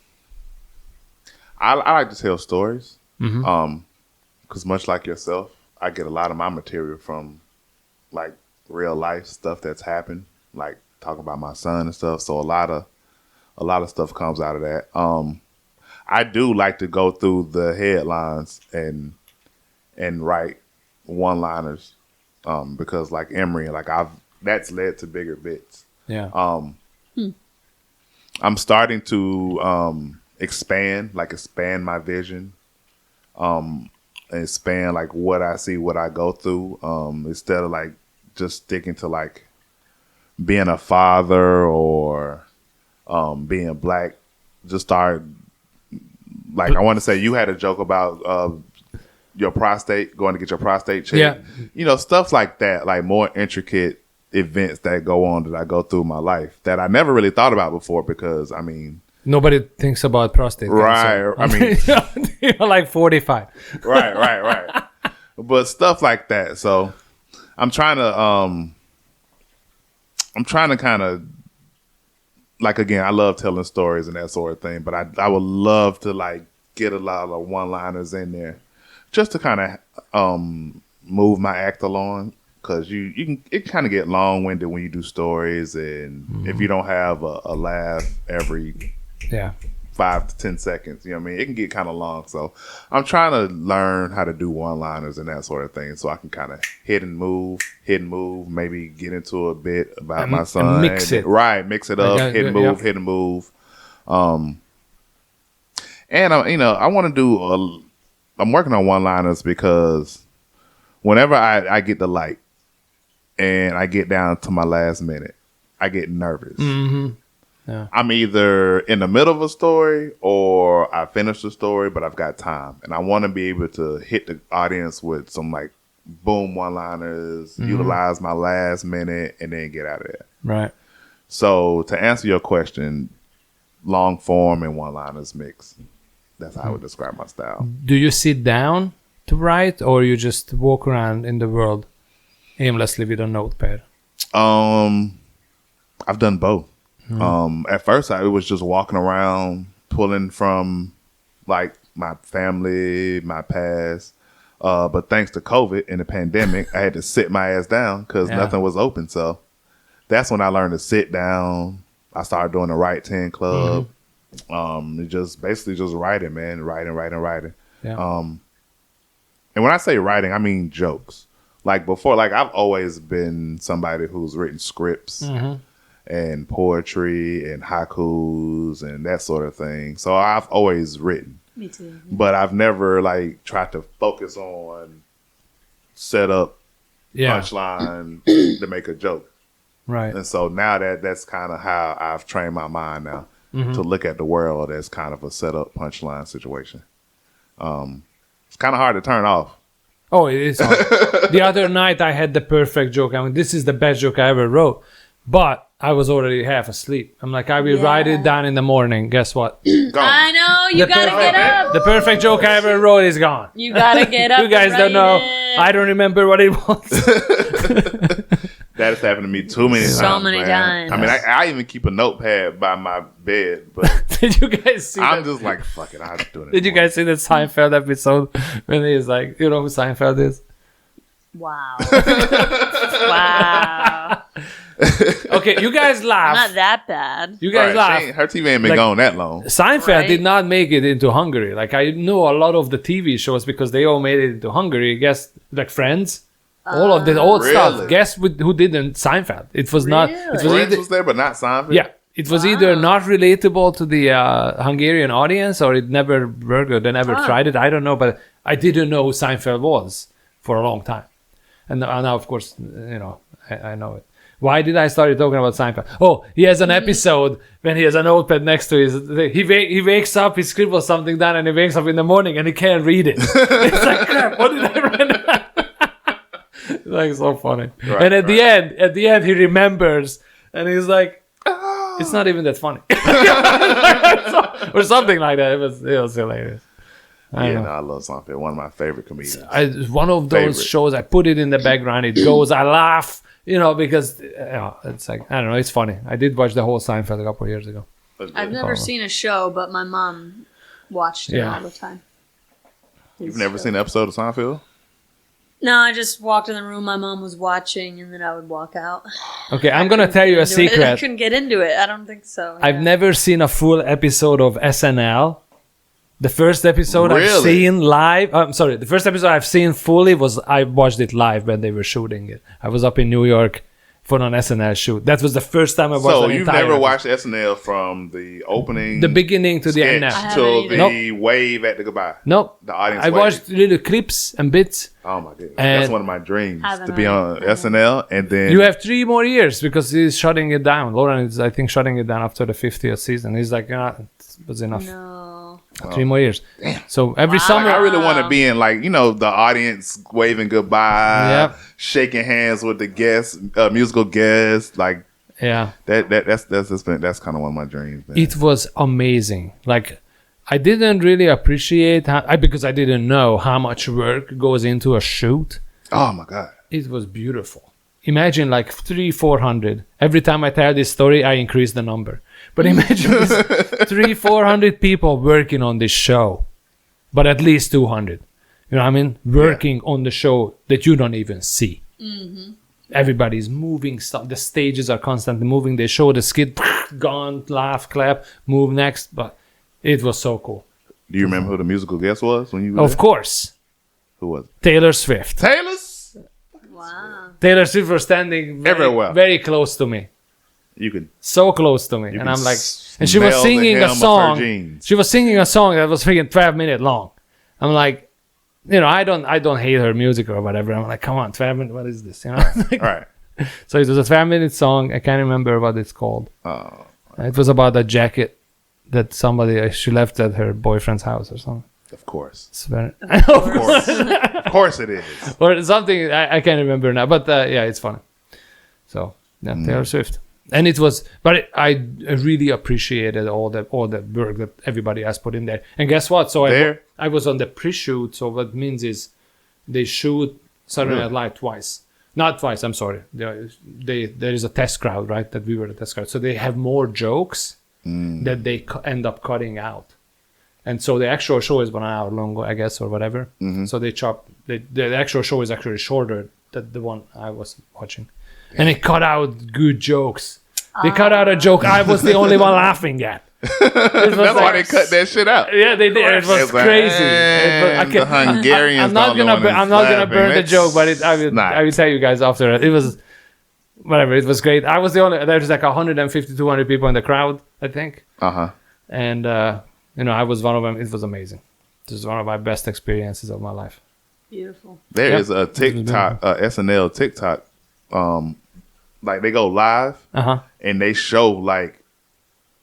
like to tell stories. Mm-hmm. Because much like yourself, I get a lot of my material from like real life stuff that's happened, like talking about my son and stuff. So a lot of stuff comes out of that. I do like to go through the headlines and write one-liners because like Imre, like that's led to bigger bits. Yeah. I'm starting to expand my vision. Expand like what I see, what I go through, instead of like just sticking to like being a father or being black. Just start like I want to say you had a joke about your prostate, going to get your prostate checked. Yeah. You know, stuff like that, like more intricate events that go on that I go through my life that I never really thought about before because I mean nobody thinks about prostate cancer. Right. I mean, you're like 45. Right. But stuff like that. So I'm trying to kind of like, again, I love telling stories and that sort of thing, but I would love to like get a lot of one-liners in there just to kind of move my act along. Cause it kind of get long-winded when you do stories, and if you don't have a laugh every 5 to 10 seconds, you know what I mean? It can get kind of long. So I'm trying to learn how to do one-liners and that sort of thing, so I can kind of hit and move, maybe get into a bit about my son. And mix it. Right, mix it up, hit and move. And I want to do. I'm working on one-liners because whenever I get the light and I get down to my last minute, I get nervous. Mm-hmm. Yeah. I'm either in the middle of a story or I finished the story, but I've got time. And I want to be able to hit the audience with some like boom one-liners, utilize my last minute, and then get out of there. Right. So to answer your question, long form and one-liners mix. That's how I would describe my style. Do you sit down to write, or you just walk around in the world aimlessly with a notepad? I've done both. At first, it was just walking around, pulling from like my family, my past. But thanks to COVID and the pandemic, I had to sit my ass down because nothing was open. So that's when I learned to sit down. I started doing the Write 10 Club. It just basically just writing, man, writing. Yeah. And when I say writing, I mean jokes. Like before, like I've always been somebody who's written scripts and poetry and haikus and that sort of thing. So I've always written. Me too. But I've never like tried to focus on set up punchline to make a joke. Right. And so now that's kind of how I've trained my mind now to look at the world as kind of a set up punchline situation. It's kind of hard to turn off. Oh, it is hard. The other night I had the perfect joke. I mean, this is the best joke I ever wrote, but I was already half asleep. I'm like, I will write it down in the morning. Guess what? I know you gotta get up. The perfect joke I ever wrote is gone. You gotta get up. You guys don't know. I don't remember what it was. That has happened to me too many times. So many man. times. I mean, I even keep a notepad by my bed, but Did you guys see I'm that? just like, fuck it, I'm doing it. Did you guys see that Seinfeld episode when he's like, you know who Seinfeld is? Wow. Wow. Okay, you guys laugh. Not that bad. You guys laugh. Her TV ain't been Like- gone that long. Seinfeld Right. did not make it into Hungary. Like I know a lot of the TV shows because they all made it into Hungary. Guess like Friends, all of the old stuff. Really? Guess who didn't? Seinfeld. It was not. It was Really? Friends either, was there, but not Seinfeld. yeah, it was either not relatable to the Hungarian audience or it never worked. Or they never tried it. I don't know, but I didn't know who Seinfeld was for a long time, and now of course you know I know it. Why did I start talking about Seinfeld? Oh, he has an episode when he has a notepad next to his. He wakes up, he scribbles something down, and he wakes up in the morning and he can't read it. It's like crap. What did I write? It's like so funny. Right, and at the end, he remembers, and he's like, "It's not even that funny," or something like that. It was hilarious. I Yeah, know. no, I love Seinfeld. One of my favorite comedians. It's one of those Favorite. shows I put it in the background. It goes, I laugh, you know, because it's like I don't know, it's funny. I did watch the whole Seinfeld a couple of years ago. I've never seen a show, but my mom watched it Yeah. all the time. You've never seen an episode of Seinfeld? No, I just walked in the room my mom was watching, and then I would walk out. Okay, I'm gonna tell you a I secret. couldn't get into it. I don't think so. I've yeah. never seen a full episode of SNL. The first episode I've Really? seen live. I'm sorry. The first episode I've seen fully was I watched it live when they were shooting it. I was up in New York for an SNL shoot. That was the first time I watched. So an you've entire never episode. watched SNL from the opening, the beginning to the end. sketch Now. I haven't till either. the wave at the goodbye. No, The audience I wave. watched little clips and bits. Oh my goodness, And- that's one of my dreams Haven't to be I? on SNL, and then You have 3 more years because he's shutting it down. Lauren is, I think, shutting it down after the 50th season. He's like, it was enough. No. 3 more years. So every Wow. summer, Like, I really want to be in, like, you know, the audience waving goodbye, Yep. shaking hands with the guests, musical guests, like yeah, that's kind of one of my dreams. Man. it was amazing. Like, I didn't really appreciate because I didn't know how much work goes into a shoot. Oh my god, It was beautiful. Imagine like 300-400. Every time I tell this story, I increase the number. But imagine this 300-400 people working on this show, but at least 200. You know what I mean? Working on the show that you don't even see. Everybody's moving stuff. The stages are constantly moving. They show the skit, gone, laugh, clap, move next. But it was so cool. do you remember who the musical guest was when you were Of there? course, Who was it? Taylor Swift. Taylor's? Wow. Taylor Swift was standing Everywhere. very close to me. You could So close to me. You And can I'm like, and she was smell the singing hem a of her song. jeans. She was singing a song that was freaking 12 minutes long. I'm like, you know, I don't hate her music or whatever. I'm like, come on, 12 minutes, what is this? You know? all right. So it was a 12-minute song. I can't remember what it's called. Oh, It was about a jacket that she left at her boyfriend's house or something. of course, It's very, of course, of course it is. or something I can't remember now. But yeah, it's funny. So yeah, Taylor Swift, and it was. But I really appreciated all the work that everybody has put in there. And guess what? So I was on the pre-shoot. So what it means is they shoot Saturday Night Live twice. Not twice. I'm sorry. There is a test crowd, right? That we were the test crowd. So they have more jokes that they end up cutting out. And so the actual show is 1 hour long, I guess, or whatever. So they chop. The actual show is actually shorter than the one I was watching. And they cut out good jokes. They cut out a joke I was the only one laughing at. That's why they cut that shit out. Yeah, they did. It was It's like, crazy. and the Hungarians I'm not don't know gonna. when I'm it's not gonna laughing. burn the That's joke, but not. I will tell you guys after. It was whatever. It was great. I was the only. There was like 150, 200 people in the crowd, I think. And you know, I was one of them. It was amazing. This is one of my best experiences of my life. Beautiful. There Yep. is a TikTok, SNL TikTok, like they go live and they show like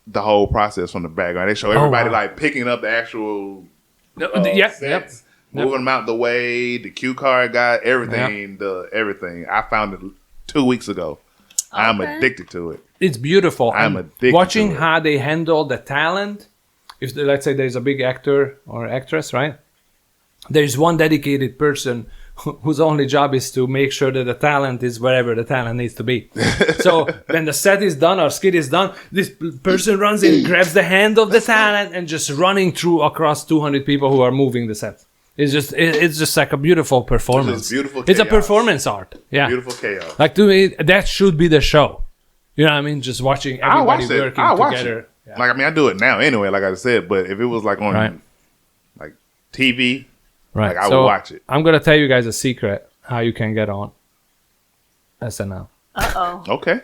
the whole process from the background. They show everybody wow. like picking up the actual Yep. moving them out the way, the cue card guy, everything, everything. I found it 2 weeks ago. I'm Okay. addicted to it. It's beautiful. I'm And addicted watching to it. how they handle the talent. if let's say there's a big actor or actress, right? There's one dedicated person whose only job is to make sure that the talent is wherever the talent needs to be. So when the set is done or skit is done, this person runs in, grabs the hand of the talent, and just running through across 200 people who are moving the set. It's just like a beautiful performance. It's beautiful It's a chaos. performance art. Yeah. Beautiful chaos. Like to me, that should be the show. You know what I mean? Just watching everybody working together. Yeah. Like, I mean, I do it now anyway, like I said, but if it was like on Right. like TV, Right. like I would watch it. I'm gonna tell you guys a secret how you can get on SNL. Uh-oh. Okay.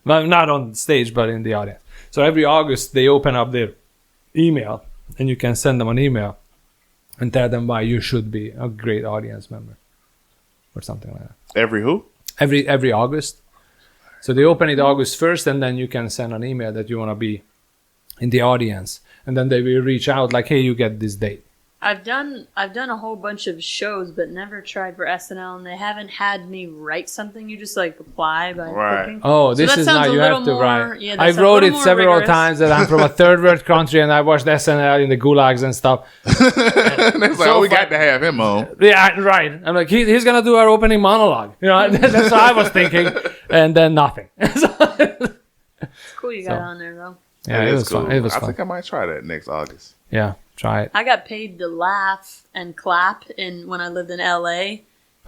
Well, not on stage, but in the audience. So every August they open up their email, and you can send them an email and tell them why you should be a great audience member, or something like that. Every who? Every August. So they open it August 1st, and then you can send an email that you want to be in the audience, and then they will reach out like, hey, you get this date. I've done a whole bunch of shows, but never tried for SNL, and they haven't had me write something. You just like apply by Right. clicking. Oh, So this that is sounds now a you little have to more- write. yeah, I that's a wrote little it more several rigorous. times that I'm from a third world country and I watched SNL in the gulags and stuff. It's like, So we fun. got to have him on. Yeah, right. I'm like, he's gonna do our opening monologue. You know, that's what I was thinking, and then nothing. It's cool you got So. on there though. Yeah, That it is was fun. cool. It was I fun. think I might try that next August. Yeah, try it. I got paid to laugh and clap when I lived in LA.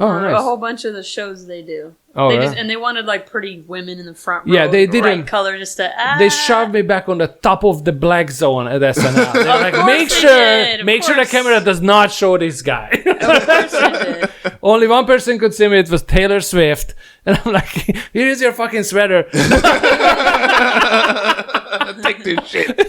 Oh, for nice. a whole bunch of the shows they do. Oh, they yeah. and they wanted like pretty women in the front row. Yeah, they bright didn't- color just to. They shoved me back on the top of the black zone at SNL. They're like, course make they sure did, of the course. camera does not show this guy. Of course they did. Only one person could see me. It was Taylor Swift, and I'm like, here is your fucking sweater. Take this shit.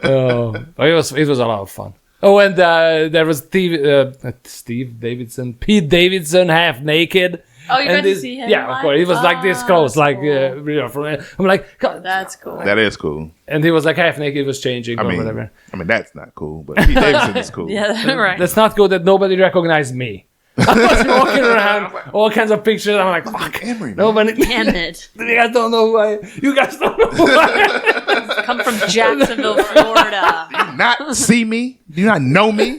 Oh, it was a lot of fun. Oh, and there was Steve Davidson, Pete Davidson, half naked. Oh, you And got this- to see him? Yeah, of live? course. He was like this Ah, close, that's like cool. you know, I'm like, God. That's cool. That is cool. And he was like half naked, was changing I or mean, whatever. that's not cool, but Pete Davidson is cool. Yeah, right. That's not good that nobody recognized me. I was walking around, all kinds of pictures. I'm like, fuck, Imre, man. nobody. Damn it. You guys don't know who I am. You guys don't know who I am. Come from Jacksonville, Florida. Not see me? Do you not know me?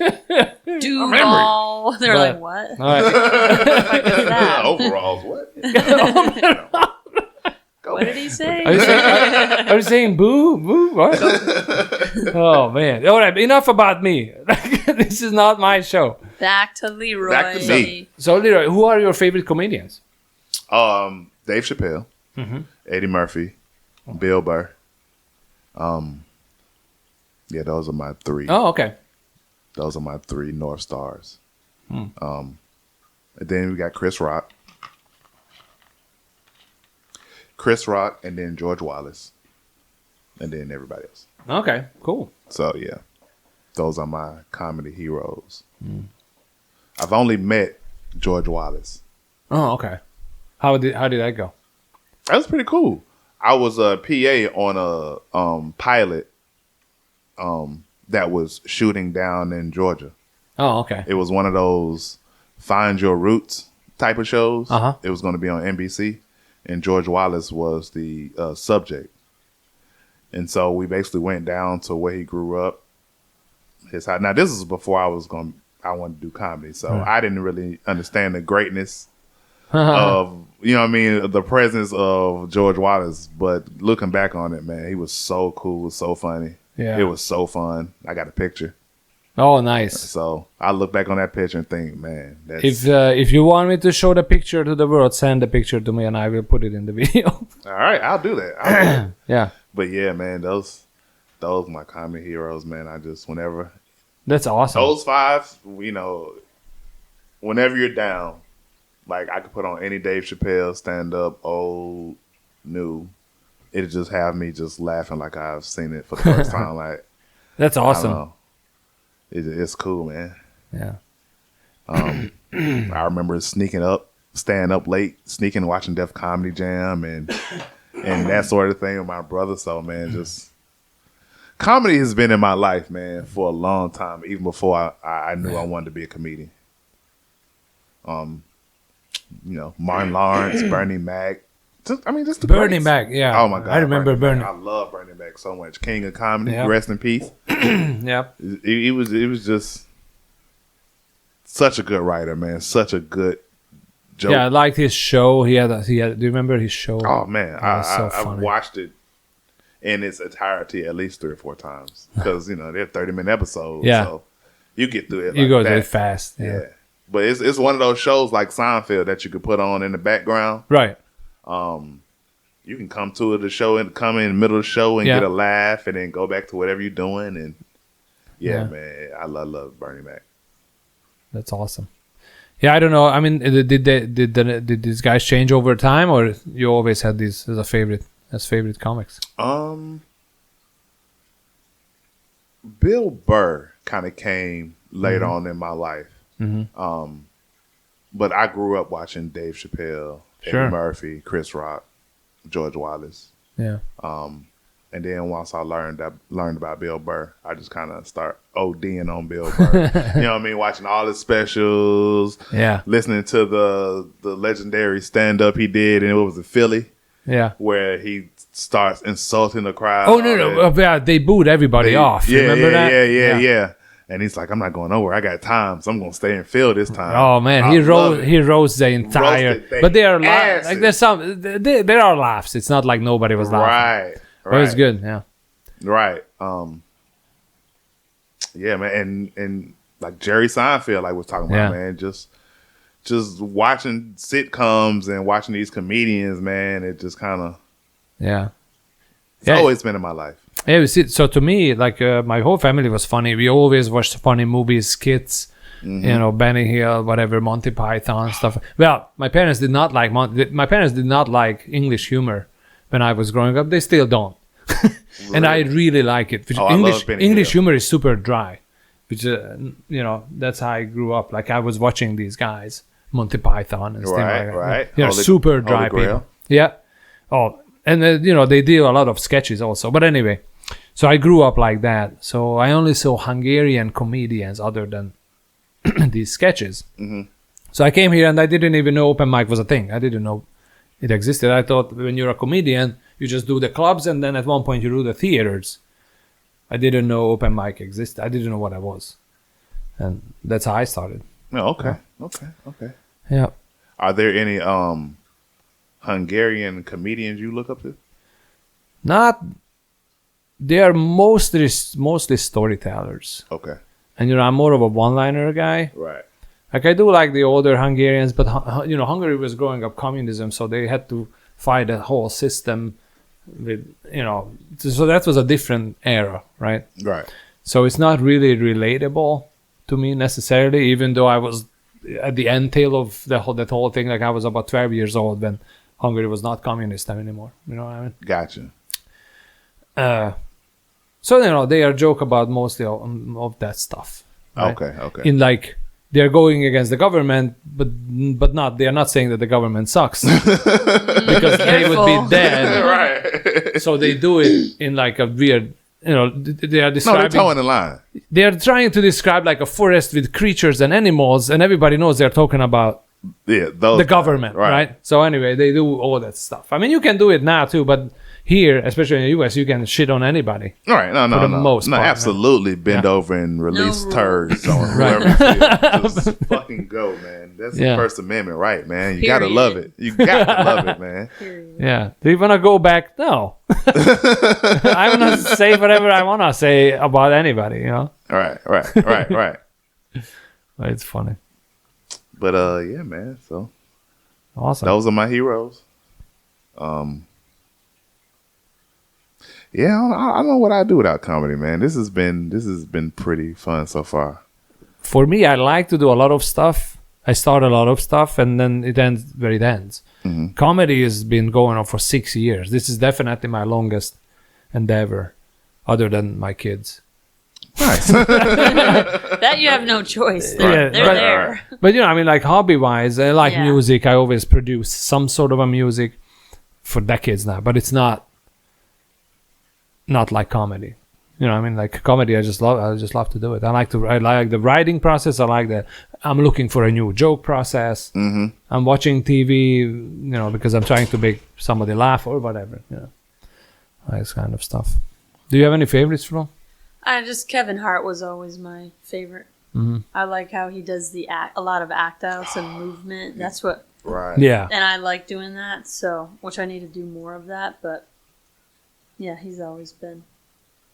Duval. They're But- like, what? All right. That? Overalls, what? What did he say? Are you saying boo? Boo? What? Oh, man. All right, enough about me. This is not my show. Back to LeRoy. Back to me. So, Leroy, who are your favorite comedians? Dave Chappelle, Eddie Murphy, Bill Burr. Yeah, those are my three. Oh, okay. Those are my three North Stars. And then we got Chris Rock, and then George Wallace, and then everybody else. Okay, cool. So yeah, those are my comedy heroes. I've only met George Wallace. Oh, okay. How did that go? That was pretty cool. I was a PA on a pilot that was shooting down in Georgia. Oh, okay. It was one of those find your roots type of shows. Uh-huh. It was going to be on NBC, and George Wallace was the subject. And so we basically went down to where he grew up, his house. Now this is before I wanted to do comedy, so I didn't really understand the greatness of, you know what I mean, the presence of George Wallace. But looking back on it, man, he was so cool, so funny. Yeah. It was so fun. I got a picture. Oh, nice. So I look back on that picture and think, man, that's If you want me to show the picture to the world, send the picture to me and I will put it in the video. all right. I'll do that. Yeah, But yeah, man, those my comedy heroes, man. I just whenever that's awesome. those five, you know, whenever you're down, like I could put on any Dave Chappelle stand up, old, new. It'll just have me just laughing like I've seen it for the first time. Like That's I don't awesome. know. It's cool, man. Yeah. I remember staying up late, sneaking, watching Def Comedy Jam and that sort of thing with my brother. So, man, just comedy has been in my life, man, for a long time, even before I knew I wanted to be a comedian. You know, Martin Lawrence, Bernie Mac, Just the Bernie greats. Mac. Yeah. Oh my god, I remember Bernie. I love Bernie Mac so much. King of comedy. Yep. Rest in peace. Yep. It was just such a good writer, man. Such a good joke. Yeah, I liked his show. He had. Do you remember his show? Oh man, So I've funny. watched it in its entirety at least 3 or 4 times because they're 30-minute episodes. Yeah. So you get through it. You like go that. there fast. Yeah. But it's one of those shows like Seinfeld that you could put on in the background. Right. You can come to the show and come in the middle of the show and Yeah. get a laugh and then go back to whatever you're doing. And Yeah. man, I love Bernie Mac. That's awesome. Yeah, I don't know. I mean, did these guys change over time, or you always had these as favorite comics? Bill Burr kind of came later on in my life. But I grew up watching Dave Chappelle, Sure. Eddie Murphy, Chris Rock, George Wallace. Yeah. And then once I learned about Bill Burr, I just kind of start ODing on Bill Burr. You know what I mean? Watching all his specials, Yeah. listening to the legendary stand-up he did, and it was in Philly, Yeah. where he starts insulting the crowd. Oh no! Yeah, they booed everybody off. Yeah, Remember that? Yeah. And he's like, I'm not going nowhere. I got time, so I'm going to stay in Phil this time. Oh man, I he love rose. it. He rose the entire. Roasted they But they are asses. like there's some. There are laughs. It's not like nobody was laughing. Right. But it was good. Yeah. Right. Yeah, man, and like Jerry Seinfeld, like was talking about, Yeah. man, just watching sitcoms and watching these comedians, man, it just kind of Yeah. it's always been in my life. Yeah, so to me, like my whole family was funny. We always watched funny movies, skits, Benny Hill, whatever, Monty Python stuff. Well, my parents did not like English humor when I was growing up. They still don't, and I really like it. I love Benny English Hill. humor is super dry, which that's how I grew up. Like I was watching these guys, Monty Python and stuff like that. Right. Super dry Holy Grail. people. Yeah. Oh, and they do a lot of sketches also. But anyway, so I grew up like that. So I only saw Hungarian comedians other than these sketches. So I came here and I didn't even know open mic was a thing. I didn't know it existed. I thought when you're a comedian, you just do the clubs and then at one point you do the theaters. I didn't know open mic existed. I didn't know what I was. And that's how I started. Oh, okay. Okay. Yeah. Are there any Hungarian comedians you look up to? They are mostly storytellers. Okay. And I'm more of a one-liner guy. Right. Like I do like the older Hungarians, but Hungary was growing up communism, so they had to fight the whole system with so that was a different era, right? Right. So it's not really relatable to me necessarily, even though I was at the end tail of that whole thing. Like I was about 12 years old when Hungary was not communist anymore. You know what I mean? Gotcha. So they are joke about mostly of that stuff. Right? Okay. In like they're going against the government, but not. They are not saying that the government sucks because they would be dead. Right. So they do it in like a weird. They are No, describing. they're towing the line. They are trying to describe like a forest with creatures and animals, and everybody knows they're talking about Yeah, those the government, Right. right? So anyway, they do all that stuff. I mean, you can do it now too, but here, especially in the U.S., you can shit on anybody. All right, no, the most part, absolutely bend Yeah. over and release No turds on whoever you feel. Just fucking go, man. That's Yeah. the First Amendment, right, man? You gotta Period. love it. You got to love it, man. Period. Yeah. Do you want to go back? No. I want to say whatever I want to say about anybody, All right. But it's funny. But yeah, man. So Awesome. those are my heroes. Yeah, I don't know what I do without comedy, man. This has been pretty fun so far. For me, I like to do a lot of stuff. I start a lot of stuff and then it ends where it ends. Mm-hmm. Comedy has been going on for 6 years. This is definitely my longest endeavor, other than my kids. Nice. That you have no choice. They're but- there. But I mean, like hobby-wise, I like Yeah. music. I always produce some sort of a music for decades now, but it's not like comedy. I mean, like comedy, I just love to do it. I like the writing process. I like the I'm looking for a new joke process. Mm-hmm. I'm watching TV, because I'm trying to make somebody laugh or whatever. This kind of stuff. Do you have any favorites, Flo? Kevin Hart was always my favorite. Mm-hmm. I like how he does a lot of act outs and movement. That's what. Right. Yeah. And I like doing that, which I need to do more of that. But yeah, he's always been.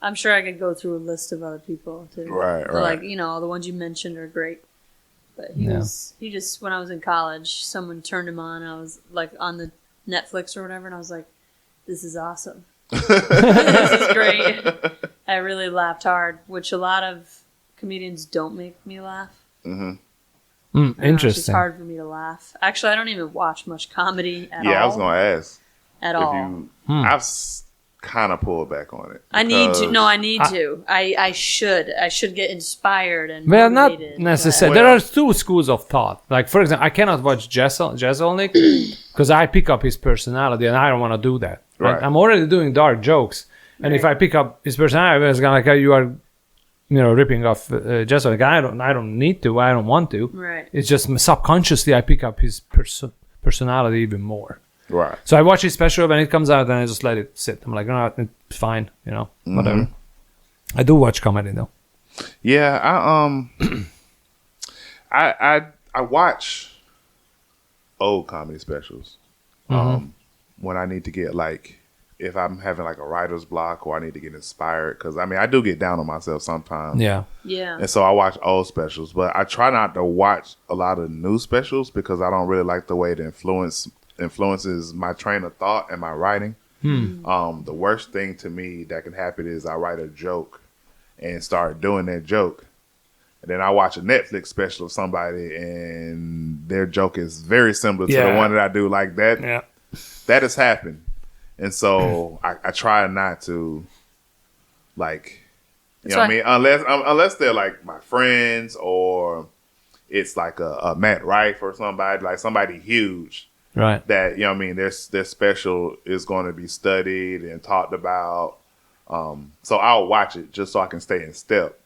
I'm sure I could go through a list of other people too. Right. Like all the ones you mentioned are great. But he just when I was in college, someone turned him on. I was like on the Netflix or whatever, and I was like, "This is awesome. This is great." I really laughed hard, which a lot of comedians don't make me laugh. Mm-hmm. Interesting. It's hard for me to laugh. Actually, I don't even watch much comedy at all. Yeah, I was gonna ask. At all. I've kind of pulled back on it. I need to. No, I need to. I should. I should get inspired and well, not motivated. necessarily. There are two schools of thought. Like, for example, I cannot watch Jeselnik because I pick up his personality, and I don't want to do that. Right. I'm already doing dark jokes, and if I pick up his personality, it's kind of like you are, ripping off Jeselnik. I don't need to. I don't want to. Right. It's just subconsciously I pick up his personality even more. Right. So I watch his special when it comes out, and I just let it sit. I'm like, no, it's fine, whatever. I do watch comedy though. Yeah, I watch old comedy specials when I need to get if I'm having a writer's block or I need to get inspired, because I do get down on myself sometimes. Yeah. And so I watch old specials, but I try not to watch a lot of new specials because I don't really like the way it influences my train of thought and my writing. The worst thing to me that can happen is I write a joke and start doing that joke, and then I watch a Netflix special of somebody and their joke is very similar to the one that I do. Like that. Yeah. That has happened, and so I try not to what I mean, unless they're my friends or it's a Matt Rife or somebody huge. Right. That, their special is going to be studied and talked about. So I'll watch it just so I can stay in step.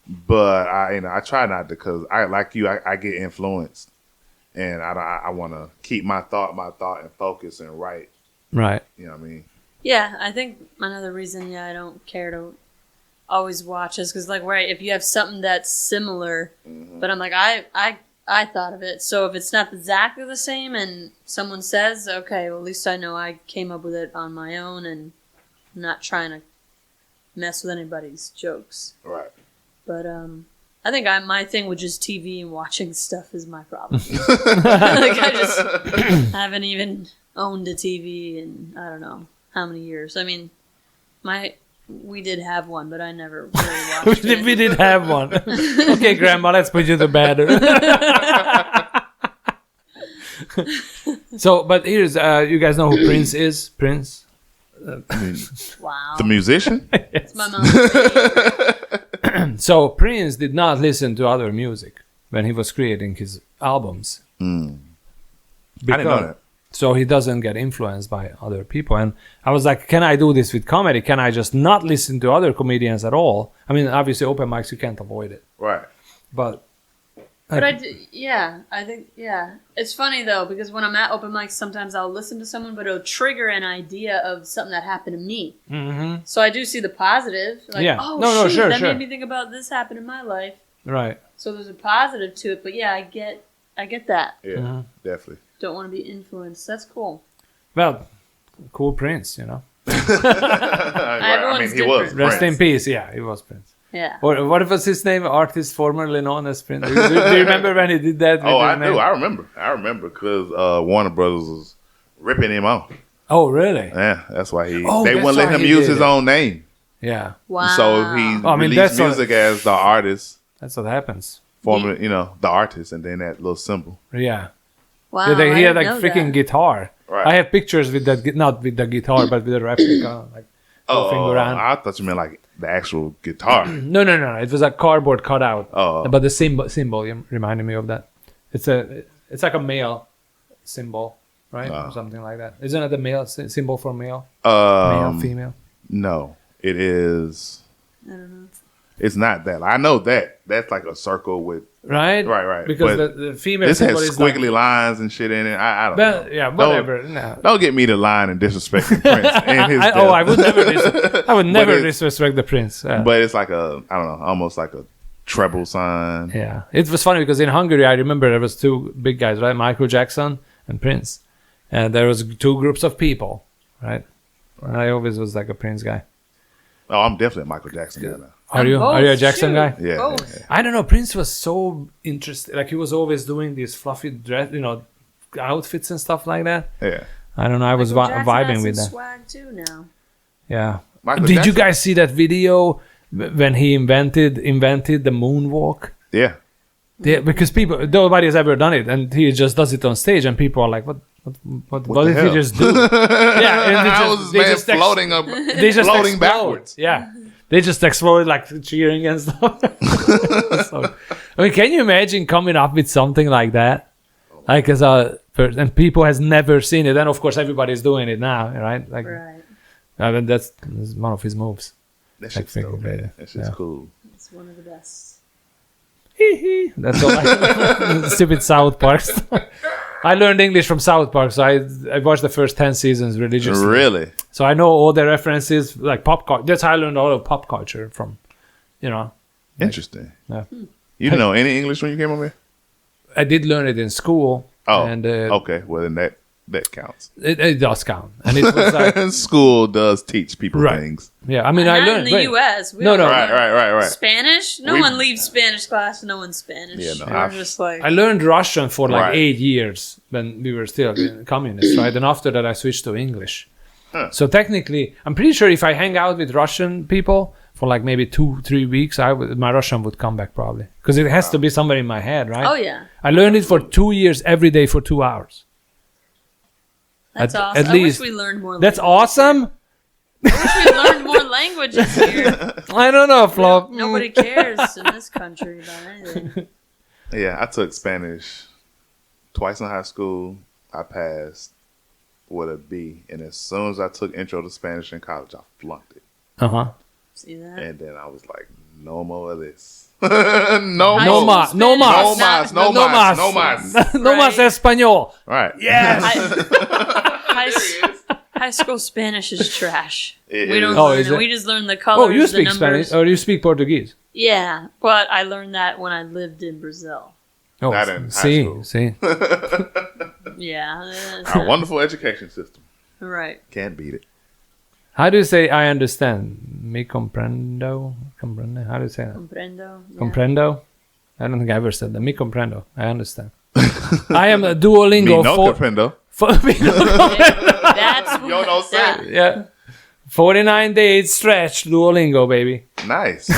But I try not to, because I get influenced, and I want to keep my thought and focus and write. Right. You know what I mean? Yeah, I think another reason I don't care to always watch is because if you have something that's similar, but I'm like I thought of it. So if it's not exactly the same and someone says, okay, well, at least I know I came up with it on my own and I'm not trying to mess with anybody's jokes. Right. But I think my thing with just TV and watching stuff is my problem. I just haven't even owned a TV in I don't know how many years. I mean, we did have one, but I never really watched it. We did have one. Okay, Grandma, let's put you to bed. So, but here's, you guys know who Prince is? Prince? Wow. The musician? It's my mom's favorite. So, Prince did not listen to other music when he was creating his albums. I didn't know that. So he doesn't get influenced by other people. And I was like, can I do this with comedy? Can I just not listen to other comedians at all? I mean, obviously, open mics, you can't avoid it. Right. But I think it's funny though, because when I'm at open mics, sometimes I'll listen to someone, but it'll trigger an idea of something that happened to me. Mm-hmm. So I do see the positive. Sure, made me think about this happened in my life. Right. So there's a positive to it, but yeah, I get that. Yeah, definitely. Don't want to be influenced. That's cool. Well, cool Prince, He was. Rest in peace. Yeah, he was Prince. Yeah. Or what was his name? Artist formerly known as Prince. Do you remember when he did that? Oh, I do. I remember because Warner Brothers was ripping him off. Oh, really? Yeah, that's why they that's wouldn't let why him he use did his it. own name. Yeah. Wow. So he released music as the artist. That's what happens. Formerly, the artist, and then that little symbol. Yeah. Wow. Yeah, he had freaking that. guitar. Right. I have pictures with that, not with the guitar, but with the replica, around. I thought you meant the actual guitar. No. It was a cardboard cutout. Oh. But the symbol reminded me of that. It's like a male symbol, right? Or something like that. Isn't it the male symbol for male? Male, female? No, it is. I don't know. It's not that. I know that. That's like a circle with Right? Right. Because But the female this has symbol is squiggly lines and shit in it. I don't know. Yeah, whatever. No. Don't get me to line and disrespecting Prince and his death. I would never. I would never it's- disrespect the prince. But it's like I don't know, almost like a treble sign. Yeah, it was funny because in Hungary, I remember there was two big guys, right? Michael Jackson and Prince, and there was two groups of people, right? And I always was like a Prince guy. Oh, I'm definitely a Michael Jackson guy now. Are you a Jackson guy? Yeah, Both. yeah. I don't know. Prince was so interesting. Like he was always doing these fluffy dress, outfits and stuff like that. Yeah. I don't know. I was Michael Jackson vibing has with some that. swag too now. Yeah. Michael Did you Jackson- guys see that video when he invented the moonwalk? Yeah. Because nobody has ever done it, and he just does it on stage, and people are like, "What the did he hell? just do?" Yeah, and How was this man floating up, they just floating explode. backwards? Yeah, they just exploded like cheering and stuff. So, I mean, can you imagine coming up with something like that? Like and people has never seen it, and of course everybody's doing it now, right? Like, Right. I mean, that's one of his moves. That shit's dope, man. That shit's cool. It's one of the best. That's all I stupid South Park stuff. I learned English from South Park, so I watched the first 10 seasons religiously. Really? So I know all the references, like pop culture. That's how I learned all of pop culture from, Interesting. Yeah. You didn't know any English when you came over here? I did learn it in school. Oh, and okay. Well, then that counts. it does count. And it was like, School does teach people Right. things. yeah, I mean, I Not learned. in the U.S. We No, all no. learn Right. Spanish? No We- one leaves Spanish class. No one's Spanish. Yeah, no, We're I've- just like... I learned Russian for like Right. 8 years when we were still communists, right? And after that, I switched to English. Huh. So technically, I'm pretty sure if I hang out with Russian people for like maybe 2-3 weeks, my Russian would come back probably. Because it has to be somewhere in my head, right? Oh, yeah. I learned it for 2 years every day for 2 hours. That's At- awesome. at I least- wish we learned more That's languages. awesome. I wish we learned more languages here. I don't know, Flo. Nobody cares in this country about anything. Yeah, I took Spanish twice in high school. I passed with a B. And as soon as I took intro to Spanish in college, I flunked it. Uh-huh. See that? And then I was like, no more of this. High No school más, no Spanish más. is not- No más. No más. No más Right. español. Right. Yes. High school Spanish is trash. It We is. don't Oh, learn is it. it? We just learn the colors, Oh, you the speak numbers. Spanish or you speak Portuguese? Yeah, but I learned that when I lived in Brazil. Oh, Not in high school. see. Yeah. Our wonderful education system. Right. Can't beat it. How do you say I understand? Me comprendo? Comprende? How do you say that? Comprendo. Yeah. Comprendo? I don't think I ever said that. Me comprendo. I understand. I am a Duolingo Me no for, comprendo. That's Yo, don't say that- it. yeah. 49 days stretch Duolingo, baby. Nice.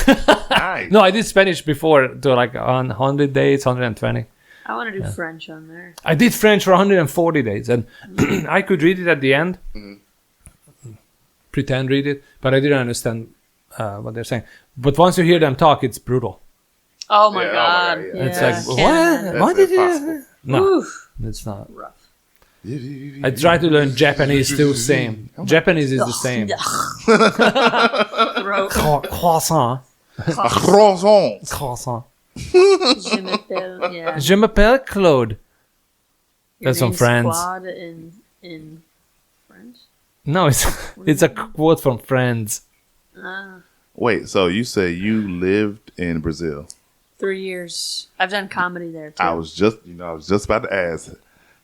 Nice. No, I did Spanish before to like on 100 days, 120. I want to do French on there. I did French for 140 days, and I could read it at the end, pretend read it, but I didn't understand what they're saying. But once you hear them talk, it's brutal. Oh my Yeah, god. yeah. It's Yeah, like, can't- That's what did impossible. you? No, Oof. it's not. Rough. I tried to learn Japanese too. Same. Japanese is the same. Throat. Croissant. Croissant. Croissant. Je m'appelle. Yeah. Je m'appelle Claude. Your That's from name's Friends. Claude in French. No, it's a quote from Friends. Ah, Wait, so you say you lived in Brazil? 3 years. I've done comedy there too. I was just about to ask,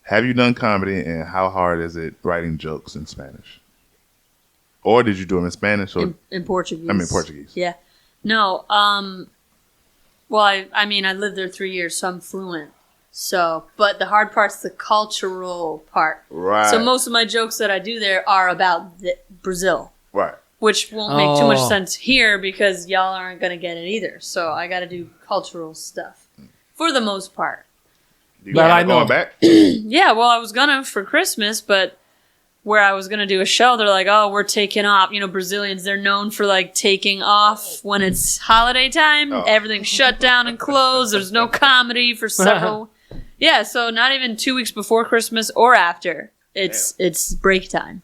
have you done comedy and how hard is it writing jokes in Spanish? Or did you do them in Spanish or in Portuguese. I mean Portuguese? Yeah. No. Well, I mean, I lived there 3 years, so I'm fluent. So, but the hard part's the cultural part. Right. So most of my jokes that I do there are about Brazil, Right. which won't make too much Oh. sense here because y'all aren't gonna get it either. So I got to do cultural stuff for the most part. You But I know. going back? Yeah, well, I was gonna for Christmas, but where I was gonna do a show, they're like, "Oh, we're taking off." You know, Brazilians, they're known for like taking off when it's holiday time. Oh. Everything's shut down and closed. There's no comedy for several. Yeah, so not even 2 weeks before Christmas or after. It's break time.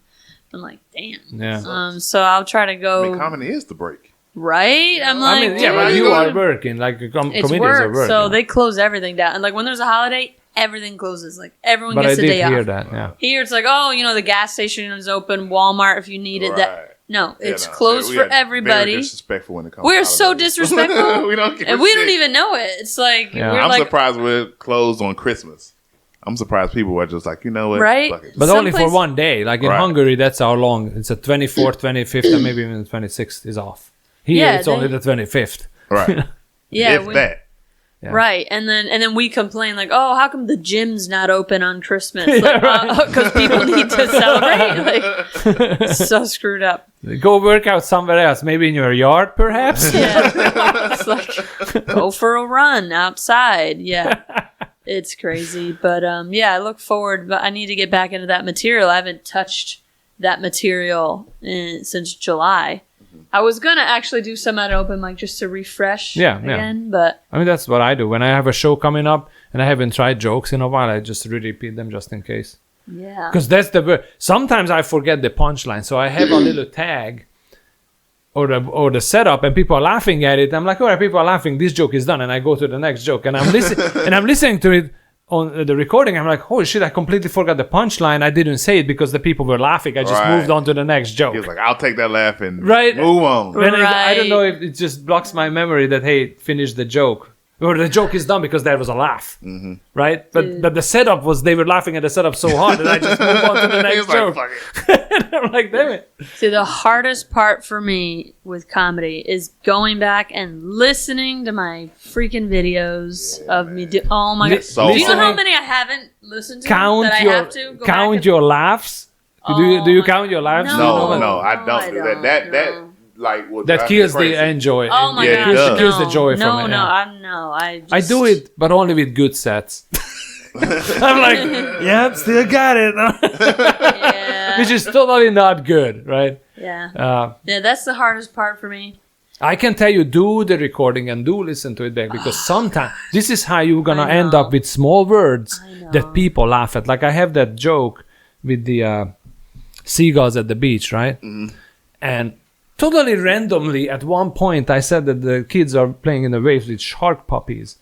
I'm like, damn. Yeah. So I'll try to I go. mean, comedy is the break. Right? I'm like, I mean, yeah, but dude, you are working. Like, it's comedians are work, working. so they close everything down. And like when there's a holiday, everything closes. Like everyone But I gets a did day hear off. that, yeah. Here it's like, oh, the gas station is open, Walmart if you need it. That no, it's closed for everybody. Very disrespectful when it comes. We're to so holidays. disrespectful, we don't give and a we shit. don't even know it. It's like Yeah. we're I'm like, surprised we're closed on Christmas. I'm surprised people were just like, you know what, Right? fuck it. But only for Someplace- 1 day. Like in Right. Hungary, that's how long. It's the 24th, 25th, and maybe even the 26th is off. Here, Yeah, it's only the 25th. Right. yeah, if that. Yeah. right. And then we complain like, oh, how come the gym's not open on Christmas? Yeah, Like, because people need to celebrate. Like, so screwed up. Go work out somewhere else. Maybe in your yard, perhaps? Yeah. It's like go for a run outside. Yeah. It's crazy. But yeah, I look forward, but I need to get back into that material. I haven't touched that material since July. I was gonna actually do some at open mic just to refresh again, but I mean, that's what I do. When I have a show coming up and I haven't tried jokes in a while, I just repeat them just in case. yeah. Because that's the word. Sometimes I forget the punchline, so I have a little tag or the setup, and people are laughing at it. I'm like, all right, people are laughing. This joke is done, and I go to the next joke, and I'm listening to it on the recording. I'm like, holy shit, I completely forgot the punchline. I didn't say it because the people were laughing. I just Right. moved on to the next joke. He was like, I'll take that laugh and Right. move on. And I don't Right. know if it just blocks my memory that, hey, finish the joke. Or the joke is done because there was a laugh. Mm-hmm. Right? But the setup was, they were laughing at the setup so hard that I just moved on to the He next was like, joke. fuck it. And I'm like, damn it. See, the hardest part for me with comedy is going back and listening to my freaking videos of me. Oh my god! So do you know how hard. many I haven't listened to Count that I your have to go back count and- your laughs. Do you count your laughs? No, No, I don't I do don't, that. That no. like will That drive me kills crazy. the enjoy. Oh my Yeah, it god! does. Kills the joy no, from it. No, I just, I do it, but only with good sets. I'm like, yeah, still got it. Yeah, Which is totally not good, right? yeah, yeah. That's the hardest part for me. I can tell you, do the recording and do listen to it back, because sometimes this is how you're gonna I end know. up with small words I know. that people laugh at. Like I have that joke with the seagulls at the beach, right? Mm-hmm. And totally randomly, at one point, I said that the kids are playing in the waves with shark puppies.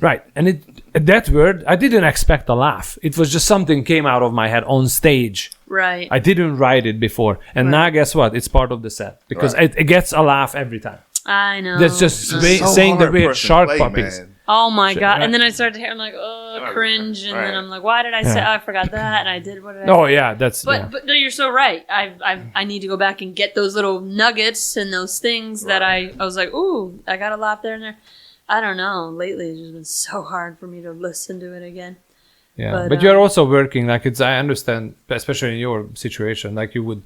Right, and that word, I didn't expect a laugh. It was just something came out of my head on stage. Right. I didn't write it before, and now guess what? It's part of the set because Right. it gets a laugh every time. I know. That's just It's so saying the hard word person to shark play, puppies. man. Oh my god! right. And then I started to hear, I'm like, oh, cringe, and then Right. I'm like, why did I say? Yeah. Oh, I forgot that, and I did what did I? Oh yeah, that's But yeah. but no, you're so right. I need to go back and get those little nuggets and those things that I was like, ooh, I got a laugh there and there. I don't know. Lately, it's just been so hard for me to listen to it again. Yeah, but, but you're also working. Like I understand, especially in your situation, like you would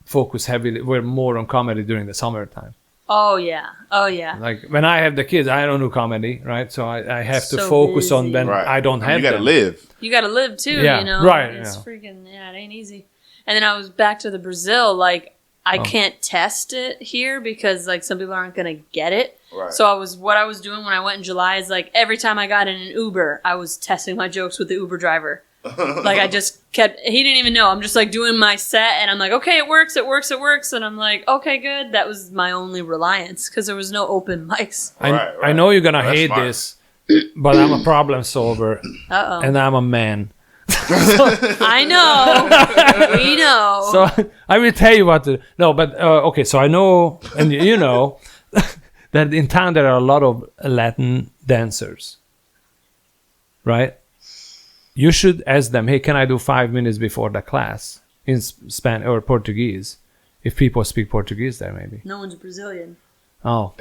focus heavily, we're more on comedy during the summertime. Oh yeah. Oh yeah. Like when I have the kids, I don't do comedy, right? So I have to So focus on busy. when Right. I don't have You gotta them. live. You got to live too. Yeah, You know. right, It's yeah. freaking it ain't easy. And then I was back to the Brazil. Like I can't test it here because like some people aren't gonna get it. Right. So what I was doing when I went in July is like every time I got in an Uber, I was testing my jokes with the Uber driver. Like I just kept, he didn't even know. I'm just like doing my set and I'm like, okay, it works. And I'm like, okay, good. That was my only reliance because there was no open mics. Right. I know you're gonna That's hate smart. this, but I'm a problem solver Uh-oh. and I'm a man. I know. We know. So I will tell you what to. No, but okay. So I know, and you know, that in town there are a lot of Latin dancers, right? You should ask them, hey, can I do 5 minutes before the class in Spanish or Portuguese? If people speak Portuguese there, maybe. No one's Brazilian. Oh,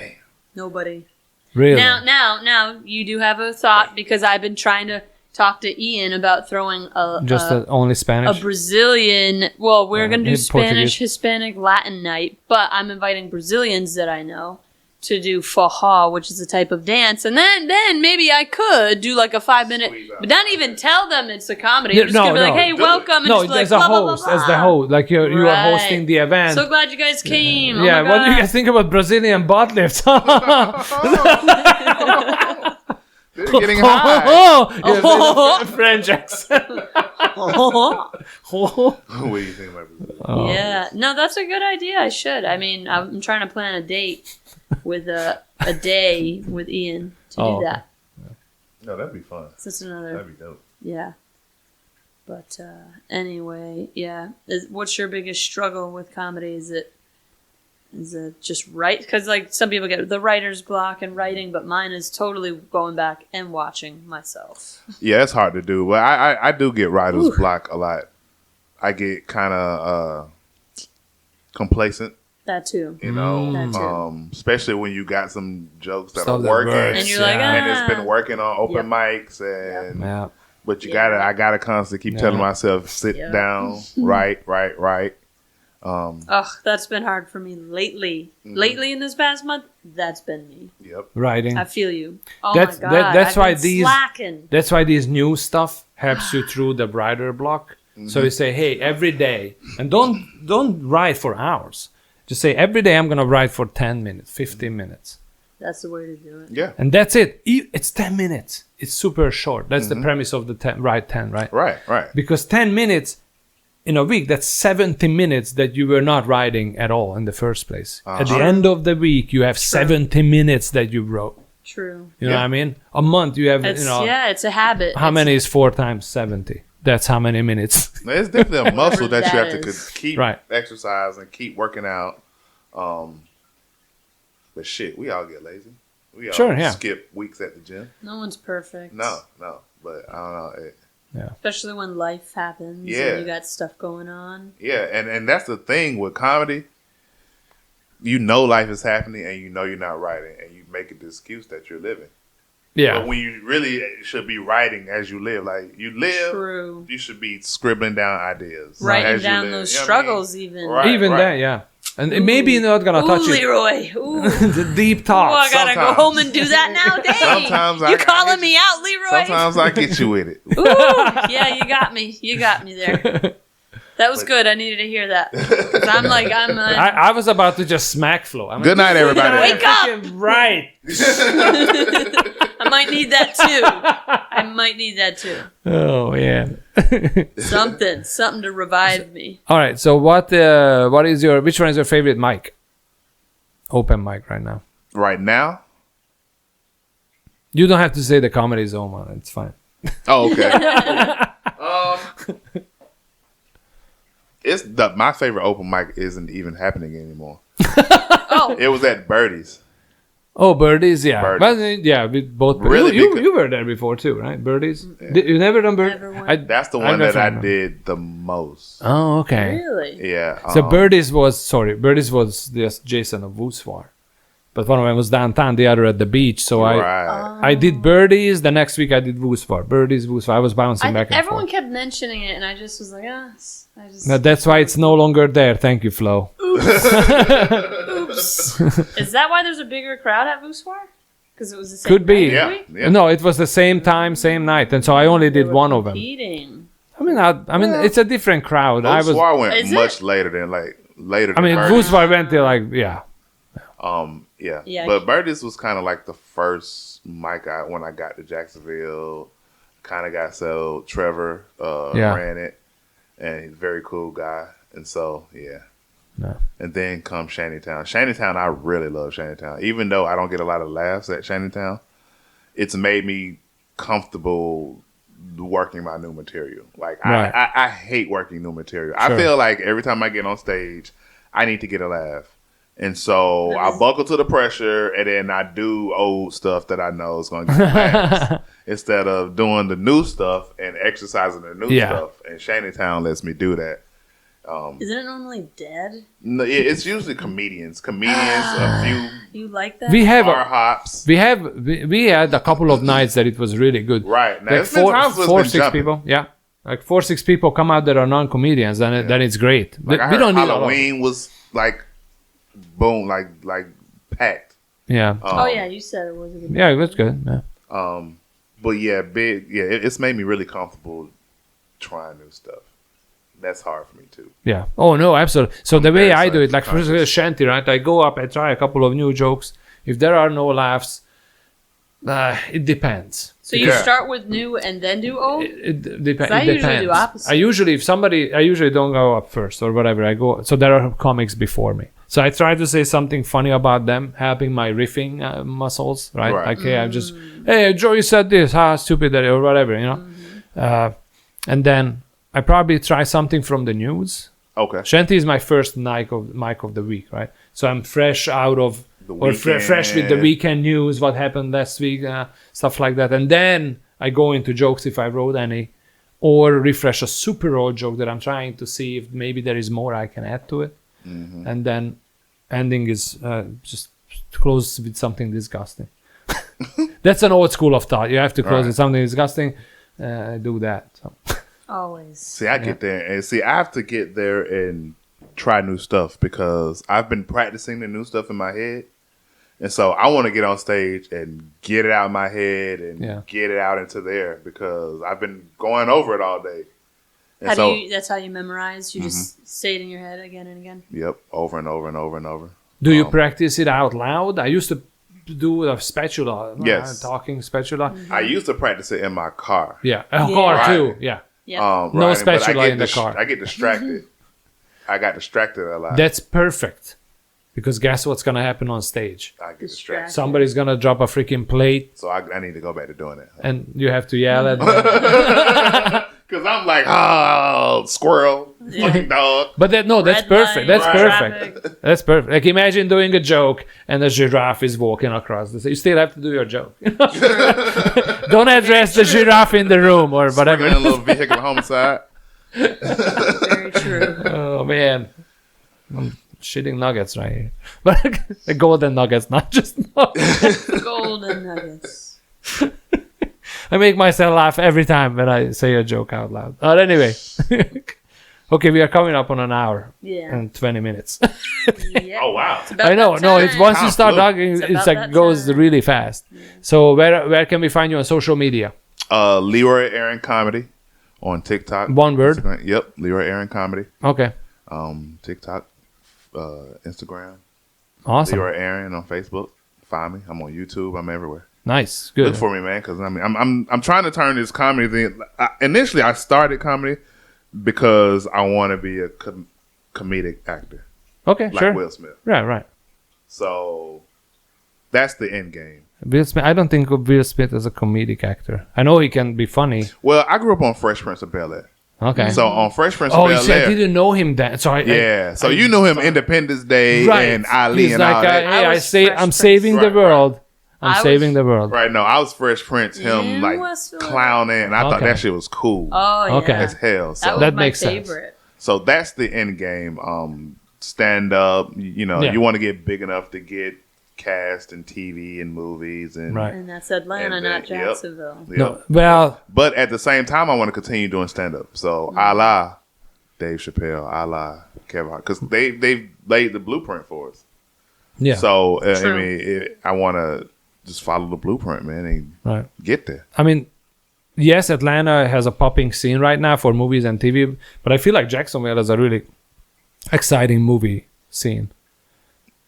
Nobody. really? Now, you do have a thought because I've been trying to talk to Ian about throwing Only Spanish? a Brazilian. Well, we're gonna do in Spanish, Portuguese. Hispanic, Latin night, but I'm inviting Brazilians that I know to do forró, which is a type of dance, and then maybe I could do like a 5-minute, but not even tell them it's a comedy. I'm just gonna be like, hey, do it. welcome, and No, just be like, there's a blah, blah, blah, host, as the blah. host. Like you are Right. hosting the event. So glad you guys came. yeah, Oh my what do you God. guys think about Brazilian butt lifts? There getting high. Oh, French accent. What do you think about this? Yeah, no, that's a good idea. I should. I mean, I'm trying to plan a date with a day with Ian to do that. No, that'd be fun. So that's another. That'd be dope. Yeah. But anyway, yeah. What's your biggest struggle with comedy? Is it just write? Because like some people get the writer's block and writing, but mine is totally going back and watching myself. Yeah, it's hard to do. But I do get writer's block a lot. I get kind of complacent. That too. You know, That too. especially when you got some jokes that Stuff are that working, works, And you're like, and it's ah. been working on open Yep. mics, and Yeah. but I gotta constantly keep telling myself, sit Yeah. down, write. Ugh, that's been hard for me lately. Lately in this past month, that's been me. Yep. Writing. I feel you. Oh That's- my god, that's I've why been these- slacking. That's why this new stuff helps you through the writer block. Mm-hmm. So you say, hey, every day, and don't write for hours. Just say every day I'm gonna write for 10 minutes, 15 minutes, That's the way to do it. Yeah. and that's it. It's 10 minutes. It's super short. That's the premise of the 10, right? Right. Because 10 minutes in a week, that's 70 minutes that you were not writing at all in the first place. At the end of the week, you have 70 minutes that you wrote. True. You know what I mean? A month, you have, It's it's a habit. how many is 4 times 70? That's how many minutes. It's definitely a muscle that you have to is. keep Right. exercising, keep working out. But shit, we all get lazy. We all Sure, yeah. skip weeks at the gym. No one's perfect. No. But I don't know. Especially when life happens Yeah. and you got stuff going on. Yeah, and that's the thing with comedy. You know life is happening, and you know you're not writing, and you make the excuse that you're living. Yeah. But when you really should be writing as you live, like you live, True. you should be scribbling down ideas, Writing as you down live. those You know what I mean? struggles even. Right. Even that, yeah. And maybe you're not gonna Ooh, touch it. Leroy. Ooh. The deep Oh, thoughts. I gotta go Sometimes. home and do that now. Dang. Sometimes you I calling get me out, Leroy? Sometimes I get you with it. Ooh, yeah, you got me. You got me there. That was good. I needed to hear that. 'Cause I'm I was about to just smack Flo. I'm Good night, everybody. Wake up! freaking Right. I might need that too. Oh yeah. Something to revive me. All right. So which one is your favorite mic? Open mic right now. Right now? You don't have to say the Comedy Zone one. It's fine. Oh, okay. My favorite open mic isn't even happening anymore. Oh, It was at Birdie's. Oh, Birdies, yeah. Birdies. But, yeah, we both. Really you, big- you were there before too, right? Birdies. You never done Birdies? Never went. That's the one that I did the most. Oh, okay. really? Yeah. So Birdies was just Jason of Wooswar. But one of them was downtown, the other at the beach. So Right. I did Birdies. The next week I did Wooswar. Birdies, Wooswar. I was bouncing back and Everyone forth. kept mentioning it, and I just was like, I just. No, that's why it's no longer there. Thank you, Flo. Oops. Is that why there's a bigger crowd at Vooswar? Because it was the same Could be. night, Yeah. maybe? Yeah. No, it was the same time, same night, and so I only They did were one of them. competing. I mean, it's a different crowd. Those Swar went Is much it? later than later. I mean, than Birdie's. Wooswar went there yeah. Yeah. Yeah. But Birdie's was kind of like the first mic when I got to Jacksonville. Kind of got settled. Trevor ran it, and he's a very cool guy. And so, yeah. No. And then comes Shantytown. Shantytown, I really love Shantytown. Even though I don't get a lot of laughs at Shantytown, it's made me comfortable working my new material. Like, Right. I hate working new material. Sure. I feel like every time I get on stage, I need to get a laugh. And so I buckle to the pressure, and then I do old stuff that I know is going to get laughs instead of doing the new stuff and exercising the new stuff. And Shantytown lets me do that. Isn't it normally dead? No, it's usually comedians. A few You like that? We have bar hops. we had a couple of nights that it was really good. Right. Now, Like it's been times where it's been 6 jumping. people. Yeah. Like 6 people come out that are non-comedians, then it's great. Like I we heard don't need a lot. Halloween was like boom, like packed. Yeah. Oh yeah, you said it was a good. Yeah, it was good. Yeah. But yeah, it's made me really comfortable trying new stuff. That's hard for me too. Yeah. Oh no, absolutely. So the way I do it, like for conscious. example, Shanty, right? I go up, I try a couple of new jokes. If there are no laughs, It depends. So you start with new and then do old? It depends. I usually do opposite. I usually don't go up first or whatever. I go. So there are comics before me. So I try to say something funny about them, helping my riffing muscles, right? Okay, I'm just, hey, Joe, you said this, stupid, or whatever, you know. And then I probably try something from the news. Okay. Shanti is my first mic of the week, right? So I'm fresh out of fresh with the weekend news, what happened last week, stuff like that. And then I go into jokes if I wrote any, or refresh a super old joke that I'm trying to see if maybe there is more I can add to it. Mm-hmm. And then ending is just close with something disgusting. That's an old school of thought. You have to close with something disgusting. Do that. So. Always. See, I get there, and I have to get there and try new stuff because I've been practicing the new stuff in my head, and so I want to get on stage and get it out of my head and get it out into there because I've been going over it all day. And that's how you memorize? You just say it in your head again and again? Yep, over and over and over and over. Do you practice it out loud? I used to do a spatula. Yes. Talking spatula. Mm-hmm. I used to practice it in my car. Yeah, car too. Yeah. Yep. No spatula in the car. I get distracted. I got distracted a lot. That's perfect. Because guess what's going to happen on stage? I get distracted. Somebody's going to drop a freaking plate. So I need to go back to doing it. And you have to yell at them. Because I'm like, squirrel, fucking dog. But that's perfect. That's perfect. That's perfect. Like imagine doing a joke and a giraffe is walking across the stage. You still have to do your joke. Don't address the giraffe in the room or whatever. A little vehicular homicide. Very true. Oh, man. I'm shitting nuggets right here. But the golden nuggets, not just nuggets. Golden nuggets. I make myself laugh every time when I say a joke out loud. But anyway. Okay, we are coming up on an hour and 20 minutes. Oh, wow. I know. No, it's once you start talking, it's like goes really fast. Yeah. So where can we find you on social media? LeRoy Erran Comedy on TikTok. One word? Instagram. Yep, LeRoy Erran Comedy. Okay. TikTok, Instagram. Awesome. LeRoy Erran on Facebook. Find me. I'm on YouTube. I'm everywhere. Nice. Good. Look for me, man, because I'm trying to turn this comedy thing. Initially, I started comedy because I want to be a comedic actor. Okay, like sure. Will Smith. Right. So that's the end game. Will Smith. I don't think of Will Smith as a comedic actor. I know he can be funny. Well, I grew up on Fresh Prince of Bel-Air. Okay. So on Fresh Prince of Bel-Air. I didn't know him then. So so you knew him Independence Day and Ali. He's and like, all that. I'm saving the world. I'm saving the world. Right, no, I was Fresh Prince, him like clowning, and I thought that shit was cool. Oh, yeah. Okay. As hell. So that makes sense. So that's the end game. Stand up, you want to get big enough to get cast in TV and movies. And that's Atlanta, not Jacksonville. Yep. No, well. But at the same time, I want to continue doing stand up. So a la Dave Chappelle, a la Kevin Hart, because they've laid the blueprint for us. Yeah. So, I want to just follow the blueprint, man, and get there. I mean, yes, Atlanta has a popping scene right now for movies and TV, but I feel like Jacksonville has a really exciting movie scene.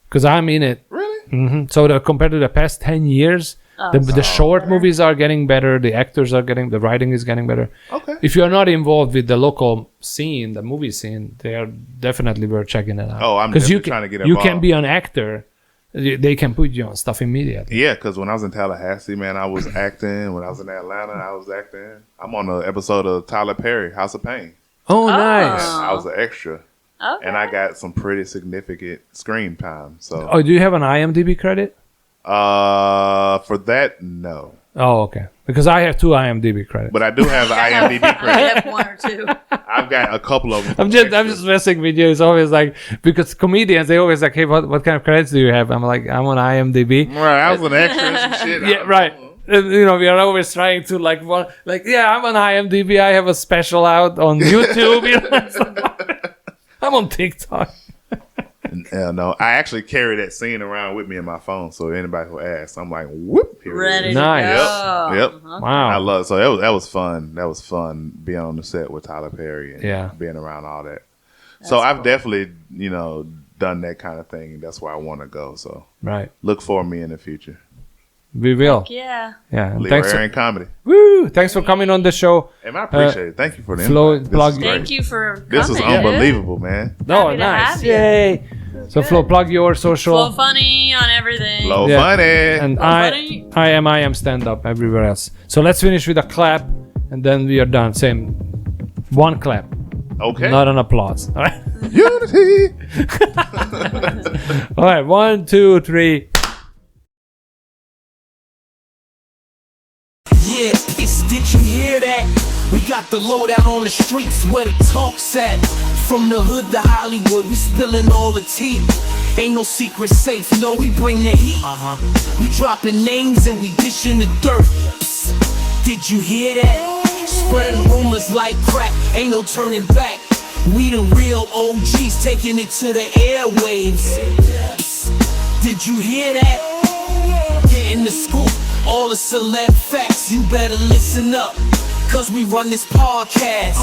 Because I'm in it. Really? Mm-hmm. So compared to the past 10 years, the short movies are getting better, the actors are the writing is getting better. Okay. If you're not involved with the local scene, the movie scene, they are definitely worth checking it out. Oh, I'm definitely trying to get involved. You can be an actor. They can put you on stuff immediately. Yeah, because when I was in Tallahassee, man, I was acting. When I was in Atlanta, I was acting. I'm on an episode of Tyler Perry, House of Pain. Oh, nice. I was an extra. Okay. And I got some pretty significant screen time. So. Oh, do you have an IMDb credit? For that, no. Oh, okay. Because I have 2 IMDb credits. But I do have an IMDb credit. I have 1 or 2. I've got a couple of them. I'm just messing with you. It's always like, because comedians, they always like, hey, what kind of credits do you have? I'm like, I'm on IMDb. Right, I was an extra and some shit. Yeah, right. We are always trying to I'm on IMDb. I have a special out on YouTube. I'm on TikTok. No, I actually carry that scene around with me in my phone. So anybody who asks, I'm like, whoop, here ready it is. Nice. Yep. Okay. Wow. I love it. So that was fun. That was fun being on the set with Tyler Perry and being around all that. So I've definitely, done that kind of thing. That's where I want to go. So right. Look for me in the future. We will. Yeah. Yeah. And LeRoy thanks. Erran comedy. Woo! Thanks for coming on the show. And I appreciate it. Thank you for the Flo, invite. This plug- is great. Thank you for coming. This is dude. unbelievable, man. Oh, Happy to nice. have you. Yay. So Flo, plug your social. Flo funny on everything. Low Yeah. funny. And Flo funny. I am stand up everywhere else. So let's finish with a clap and then we are done. Same. One clap. Okay. Not an applause. All right. Unity. All right. 1, 2, 3. Yeah, Psst, did you hear that? We got the lowdown on the streets where the talk's at. From the hood to Hollywood, we spilling all the tea. Ain't no secret safe, no, we bring the heat. We dropping names and we dishing the dirt. Psst, did you hear that? Spreading rumors like crack, ain't no turning back. We the real OGs taking it to the airwaves. Psst, did you hear that? Getting the scoop, all the celeb facts, you better listen up, cause we run this podcast.